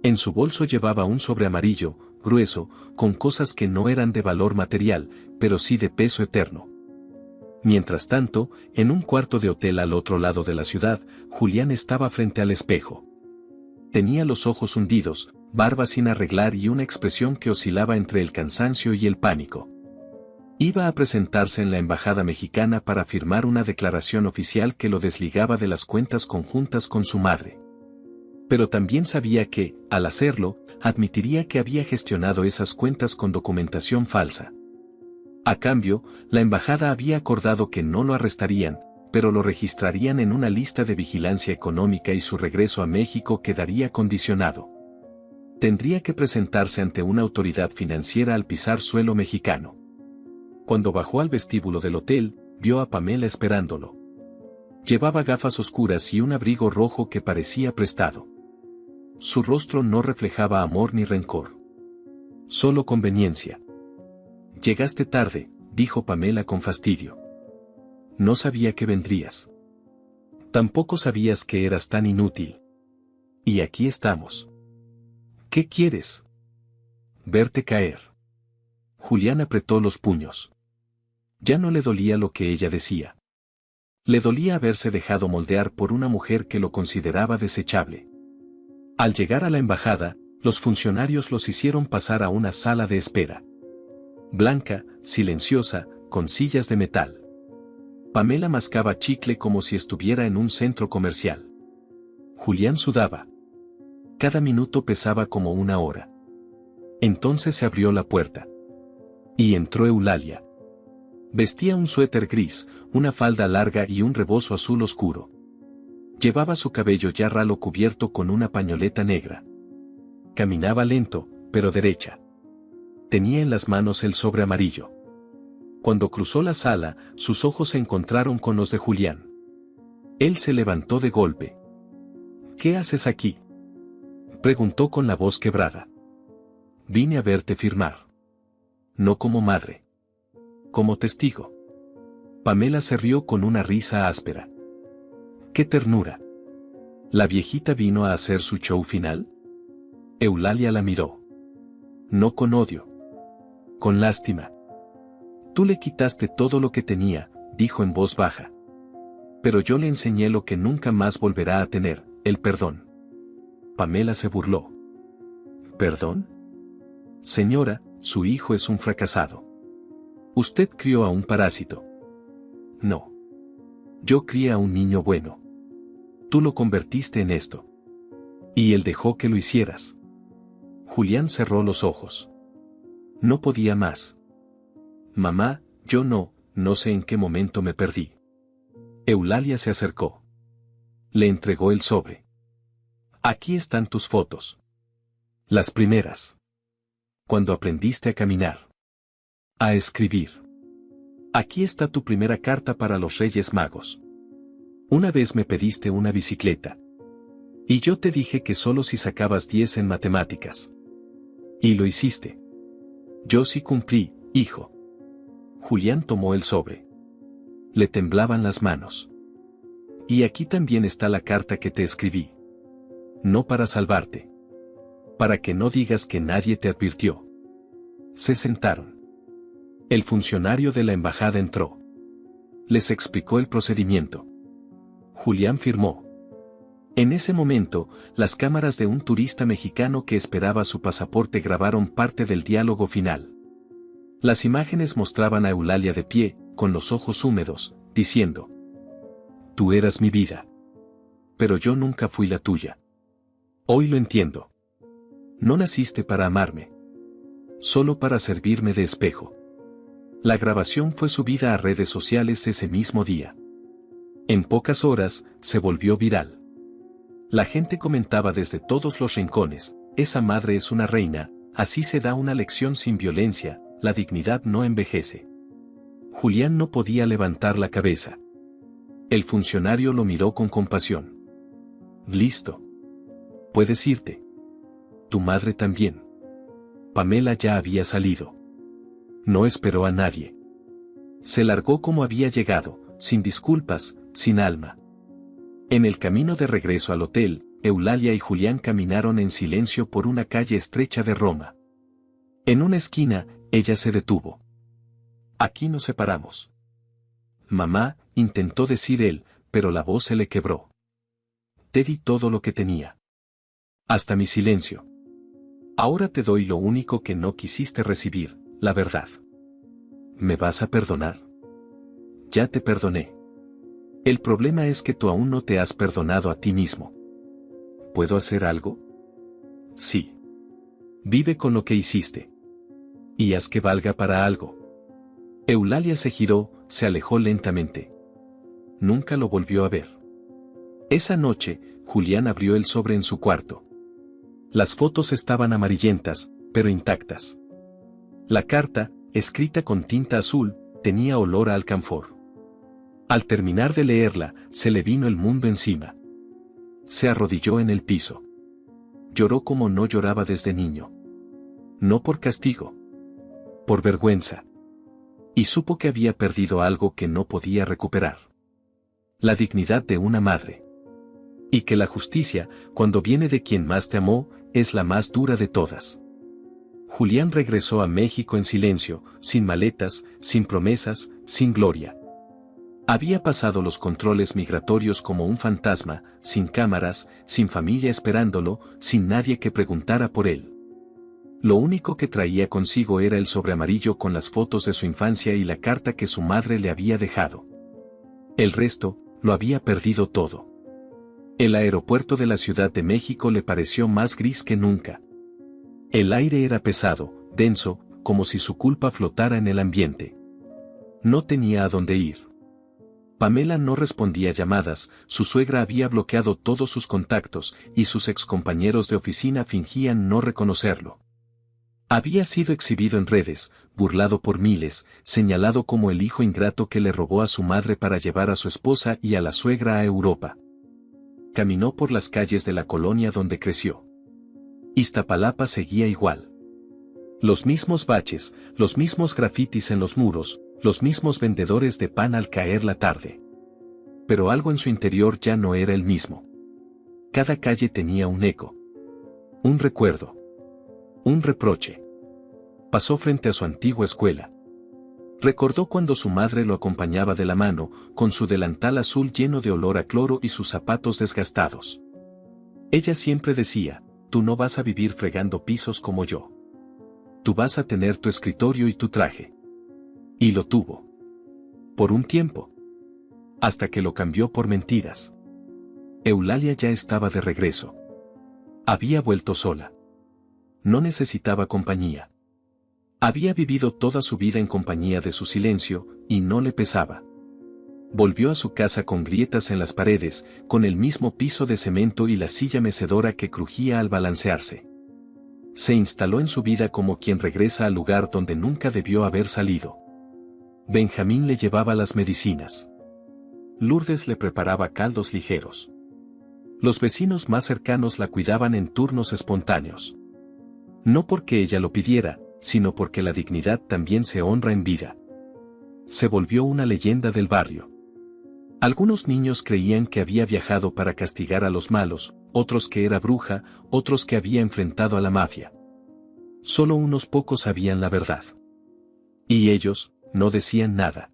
En su bolso llevaba un sobre amarillo, grueso, con cosas que no eran de valor material, pero sí de peso eterno. Mientras tanto, en un cuarto de hotel al otro lado de la ciudad, Julián estaba frente al espejo. Tenía los ojos hundidos, barba sin arreglar y una expresión que oscilaba entre el cansancio y el pánico. Iba a presentarse en la embajada mexicana para firmar una declaración oficial que lo desligaba de las cuentas conjuntas con su madre. Pero también sabía que, al hacerlo, admitiría que había gestionado esas cuentas con documentación falsa. A cambio, la embajada había acordado que no lo arrestarían, pero lo registrarían en una lista de vigilancia económica y su regreso a México quedaría condicionado. Tendría que presentarse ante una autoridad financiera al pisar suelo mexicano. Cuando bajó al vestíbulo del hotel, vio a Pamela esperándolo. Llevaba gafas oscuras y un abrigo rojo que parecía prestado. Su rostro no reflejaba amor ni rencor. Solo conveniencia. Llegaste tarde, dijo Pamela con fastidio. No sabía que vendrías. Tampoco sabías que eras tan inútil. Y aquí estamos. ¿Qué quieres? Verte caer. Julián apretó los puños. Ya no le dolía lo que ella decía. Le dolía haberse dejado moldear por una mujer que lo consideraba desechable. Al llegar a la embajada, los funcionarios los hicieron pasar a una sala de espera. Blanca, silenciosa, con sillas de metal. Pamela mascaba chicle como si estuviera en un centro comercial. Julián sudaba. Cada minuto pesaba como una hora. Entonces se abrió la puerta. Y entró Eulalia. Vestía un suéter gris, una falda larga y un rebozo azul oscuro. Llevaba su cabello ya ralo cubierto con una pañoleta negra. Caminaba lento, pero derecha. Tenía en las manos el sobre amarillo. Cuando cruzó la sala, sus ojos se encontraron con los de Julián. Él se levantó de golpe. ¿Qué haces aquí?, preguntó con la voz quebrada. Vine a verte firmar. No como madre. Como testigo. Pamela se rió con una risa áspera. ¡Qué ternura! ¿La viejita vino a hacer su show final? Eulalia la miró. No con odio. Con lástima. Tú le quitaste todo lo que tenía, dijo en voz baja. Pero yo le enseñé lo que nunca más volverá a tener, el perdón. Pamela se burló. ¿Perdón? Señora, su hijo es un fracasado. Usted crió a un parásito. No. Yo crié a un niño bueno. Tú lo convertiste en esto. Y él dejó que lo hicieras. Julián cerró los ojos. No podía más. Mamá, yo no sé en qué momento me perdí. Eulalia se acercó. Le entregó el sobre. Aquí están tus fotos. Las primeras. Cuando aprendiste a caminar. A escribir. Aquí está tu primera carta para los Reyes Magos. Una vez me pediste una bicicleta. Y yo te dije que solo si sacabas 10 en matemáticas. Y lo hiciste. Yo sí cumplí, hijo. Julián tomó el sobre. Le temblaban las manos. Y aquí también está la carta que te escribí. No para salvarte. Para que no digas que nadie te advirtió. Se sentaron. El funcionario de la embajada entró. Les explicó el procedimiento. Julián firmó. En ese momento, las cámaras de un turista mexicano que esperaba su pasaporte grabaron parte del diálogo final. Las imágenes mostraban a Eulalia de pie, con los ojos húmedos, diciendo: Tú eras mi vida. Pero yo nunca fui la tuya. Hoy lo entiendo. No naciste para amarme. Solo para servirme de espejo. La grabación fue subida a redes sociales ese mismo día. En pocas horas, se volvió viral. La gente comentaba desde todos los rincones: esa madre es una reina, así se da una lección sin violencia, la dignidad no envejece. Julián no podía levantar la cabeza. El funcionario lo miró con compasión. Listo. Puedes irte. Tu madre también. Pamela ya había salido. No esperó a nadie. Se largó como había llegado, sin disculpas, sin alma. En el camino de regreso al hotel, Eulalia y Julián caminaron en silencio por una calle estrecha de Roma. En una esquina, ella se detuvo. Aquí nos separamos. Mamá, intentó decir él, pero la voz se le quebró. Te di todo lo que tenía. Hasta mi silencio. Ahora te doy lo único que no quisiste recibir, la verdad. ¿Me vas a perdonar? Ya te perdoné. El problema es que tú aún no te has perdonado a ti mismo. ¿Puedo hacer algo? Sí. Vive con lo que hiciste. Y haz que valga para algo. Eulalia se giró, se alejó lentamente. Nunca lo volvió a ver. Esa noche, Julián abrió el sobre en su cuarto. Las fotos estaban amarillentas, pero intactas. La carta, escrita con tinta azul, tenía olor a alcanfor. Al terminar de leerla, se le vino el mundo encima. Se arrodilló en el piso. Lloró como no lloraba desde niño. No por castigo. Por vergüenza. Y supo que había perdido algo que no podía recuperar. La dignidad de una madre. Y que la justicia, cuando viene de quien más te amó, es la más dura de todas. Julián regresó a México en silencio, sin maletas, sin promesas, sin gloria. Había pasado los controles migratorios como un fantasma, sin cámaras, sin familia esperándolo, sin nadie que preguntara por él. Lo único que traía consigo era el sobre amarillo con las fotos de su infancia y la carta que su madre le había dejado. El resto, lo había perdido todo. El aeropuerto de la Ciudad de México le pareció más gris que nunca. El aire era pesado, denso, como si su culpa flotara en el ambiente. No tenía a dónde ir. Pamela no respondía llamadas, su suegra había bloqueado todos sus contactos, y sus excompañeros de oficina fingían no reconocerlo. Había sido exhibido en redes, burlado por miles, señalado como el hijo ingrato que le robó a su madre para llevar a su esposa y a la suegra a Europa. Caminó por las calles de la colonia donde creció. Iztapalapa seguía igual. Los mismos baches, los mismos grafitis en los muros, los mismos vendedores de pan al caer la tarde. Pero algo en su interior ya no era el mismo. Cada calle tenía un eco. Un recuerdo. Un reproche. Pasó frente a su antigua escuela. Recordó cuando su madre lo acompañaba de la mano, con su delantal azul lleno de olor a cloro y sus zapatos desgastados. Ella siempre decía, tú no vas a vivir fregando pisos como yo. Tú vas a tener tu escritorio y tu traje. Y lo tuvo. Por un tiempo. Hasta que lo cambió por mentiras. Eulalia ya estaba de regreso. Había vuelto sola. No necesitaba compañía. Había vivido toda su vida en compañía de su silencio, y no le pesaba. Volvió a su casa con grietas en las paredes, con el mismo piso de cemento y la silla mecedora que crujía al balancearse. Se instaló en su vida como quien regresa al lugar donde nunca debió haber salido. Benjamín le llevaba las medicinas. Lourdes le preparaba caldos ligeros. Los vecinos más cercanos la cuidaban en turnos espontáneos. No porque ella lo pidiera, sino porque la dignidad también se honra en vida. Se volvió una leyenda del barrio. Algunos niños creían que había viajado para castigar a los malos, otros que era bruja, otros que había enfrentado a la mafia. Solo unos pocos sabían la verdad. Y ellos, no decían nada.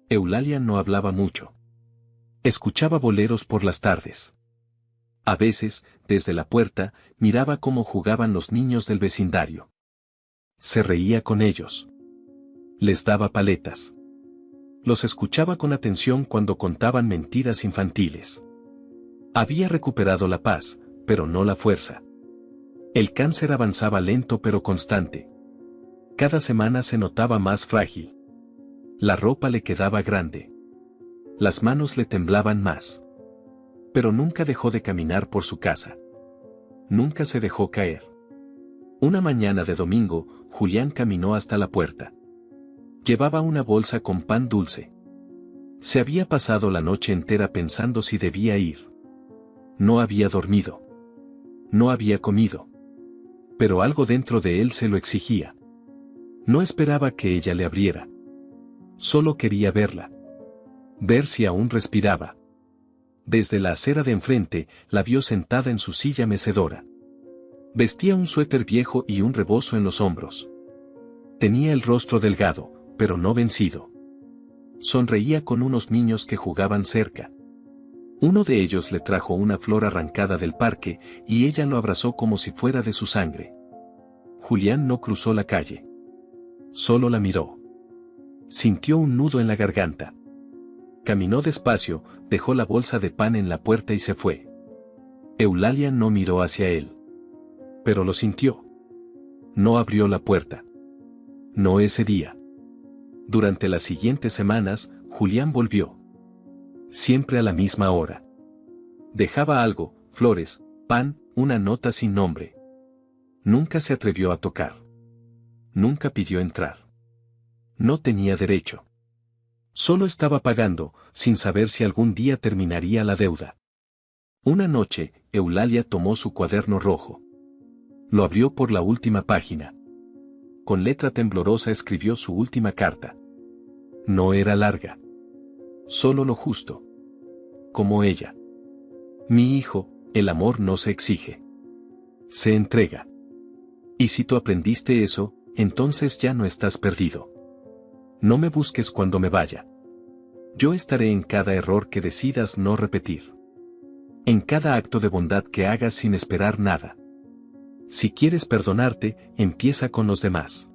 Eulalia no hablaba mucho. Escuchaba boleros por las tardes. A veces, desde la puerta, miraba cómo jugaban los niños del vecindario. Se reía con ellos. Les daba paletas. Los escuchaba con atención cuando contaban mentiras infantiles. Había recuperado la paz, pero no la fuerza. El cáncer avanzaba lento pero constante. Cada semana se notaba más frágil. La ropa le quedaba grande. Las manos le temblaban más. Pero nunca dejó de caminar por su casa. Nunca se dejó caer. Una mañana de domingo, Julián caminó hasta la puerta. Llevaba una bolsa con pan dulce. Se había pasado la noche entera pensando si debía ir. No había dormido. No había comido. Pero algo dentro de él se lo exigía. No esperaba que ella le abriera. Solo quería verla. Ver si aún respiraba. Desde la acera de enfrente, la vio sentada en su silla mecedora. Vestía un suéter viejo y un rebozo en los hombros. Tenía el rostro delgado, pero no vencido. Sonreía con unos niños que jugaban cerca. Uno de ellos le trajo una flor arrancada del parque, y ella lo abrazó como si fuera de su sangre. Julián no cruzó la calle. Solo la miró. Sintió un nudo en la garganta. Caminó despacio, dejó la bolsa de pan en la puerta y se fue. Eulalia no miró hacia él. Pero lo sintió. No abrió la puerta. No ese día. Durante las siguientes semanas, Julián volvió. Siempre a la misma hora. Dejaba algo, flores, pan, una nota sin nombre. Nunca se atrevió a tocar. Nunca pidió entrar. No tenía derecho. Solo estaba pagando, sin saber si algún día terminaría la deuda. Una noche, Eulalia tomó su cuaderno rojo. Lo abrió por la última página. Con letra temblorosa escribió su última carta. No era larga. Solo lo justo. Como ella. Mi hijo, el amor no se exige. Se entrega. Y si tú aprendiste eso, entonces ya no estás perdido. No me busques cuando me vaya. Yo estaré en cada error que decidas no repetir. En cada acto de bondad que hagas sin esperar nada. Si quieres perdonarte, empieza con los demás.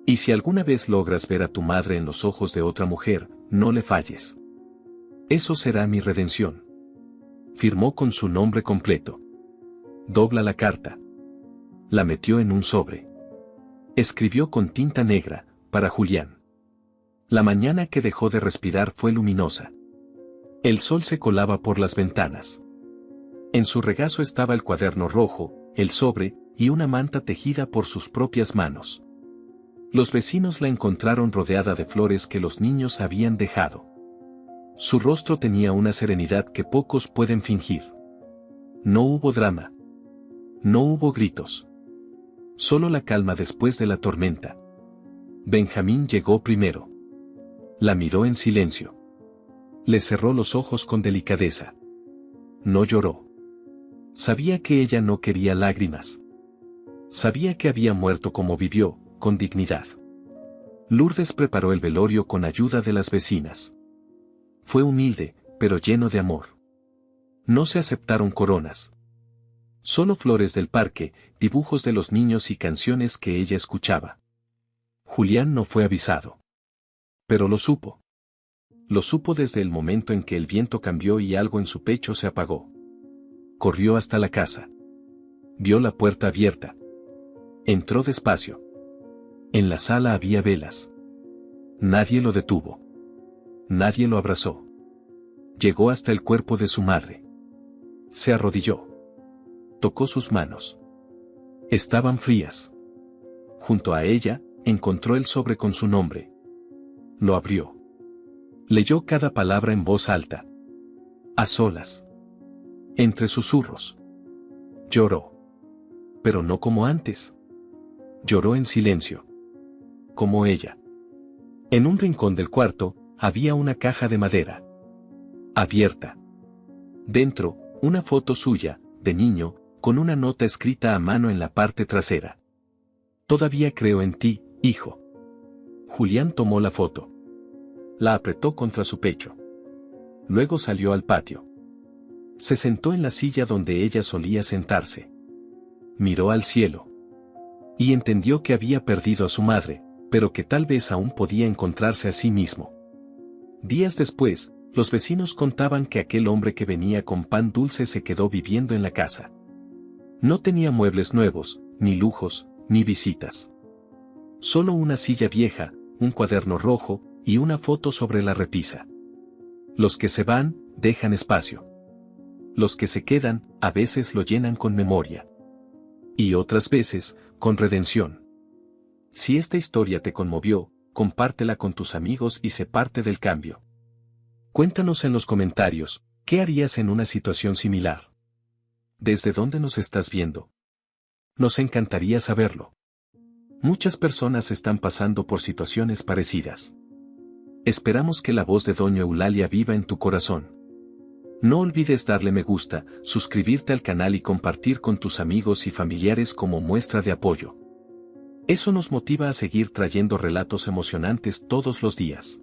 Y si alguna vez logras ver a tu madre en los ojos de otra mujer, no le falles. Eso será mi redención. Firmó con su nombre completo. Dobla la carta. La metió en un sobre. Escribió con tinta negra, para Julián. La mañana que dejó de respirar fue luminosa. El sol se colaba por las ventanas. En su regazo estaba el cuaderno rojo, el sobre, y una manta tejida por sus propias manos. Los vecinos la encontraron rodeada de flores que los niños habían dejado. Su rostro tenía una serenidad que pocos pueden fingir. No hubo drama. No hubo gritos. Solo la calma después de la tormenta. Benjamín llegó primero. La miró en silencio. Le cerró los ojos con delicadeza. No lloró. Sabía que ella no quería lágrimas. Sabía que había muerto como vivió, con dignidad. Lourdes preparó el velorio con ayuda de las vecinas. Fue humilde, pero lleno de amor. No se aceptaron coronas. Solo flores del parque, dibujos de los niños y canciones que ella escuchaba. Julián no fue avisado. Pero lo supo. Lo supo desde el momento en que el viento cambió y algo en su pecho se apagó. Corrió hasta la casa. Vio la puerta abierta. Entró despacio. En la sala había velas. Nadie lo detuvo. Nadie lo abrazó. Llegó hasta el cuerpo de su madre. Se arrodilló. Tocó sus manos. Estaban frías. Junto a ella, encontró el sobre con su nombre. Lo abrió. Leyó cada palabra en voz alta. A solas. Entre susurros. Lloró. Pero no como antes. Lloró en silencio. Como ella. En un rincón del cuarto, había una caja de madera. Abierta. Dentro, una foto suya, de niño, con una nota escrita a mano en la parte trasera. Todavía creo en ti, hijo. Julián tomó la foto. La apretó contra su pecho. Luego salió al patio. Se sentó en la silla donde ella solía sentarse. Miró al cielo. Y entendió que había perdido a su madre, pero que tal vez aún podía encontrarse a sí mismo. Días después, los vecinos contaban que aquel hombre que venía con pan dulce se quedó viviendo en la casa. No tenía muebles nuevos, ni lujos, ni visitas. Solo una silla vieja, un cuaderno rojo, y una foto sobre la repisa. Los que se van, dejan espacio. Los que se quedan, a veces lo llenan con memoria. Y otras veces, con redención. Si esta historia te conmovió, compártela con tus amigos y sé parte del cambio. Cuéntanos en los comentarios, ¿qué harías en una situación similar? ¿Desde dónde nos estás viendo? Nos encantaría saberlo. Muchas personas están pasando por situaciones parecidas. Esperamos que la voz de Doña Eulalia viva en tu corazón. No olvides darle me gusta, suscribirte al canal y compartir con tus amigos y familiares como muestra de apoyo. Eso nos motiva a seguir trayendo relatos emocionantes todos los días.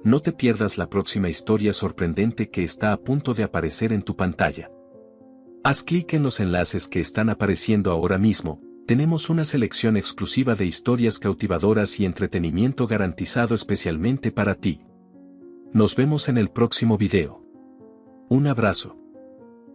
No te pierdas la próxima historia sorprendente que está a punto de aparecer en tu pantalla. Haz clic en los enlaces que están apareciendo ahora mismo. Tenemos una selección exclusiva de historias cautivadoras y entretenimiento garantizado especialmente para ti. Nos vemos en el próximo video. Un abrazo.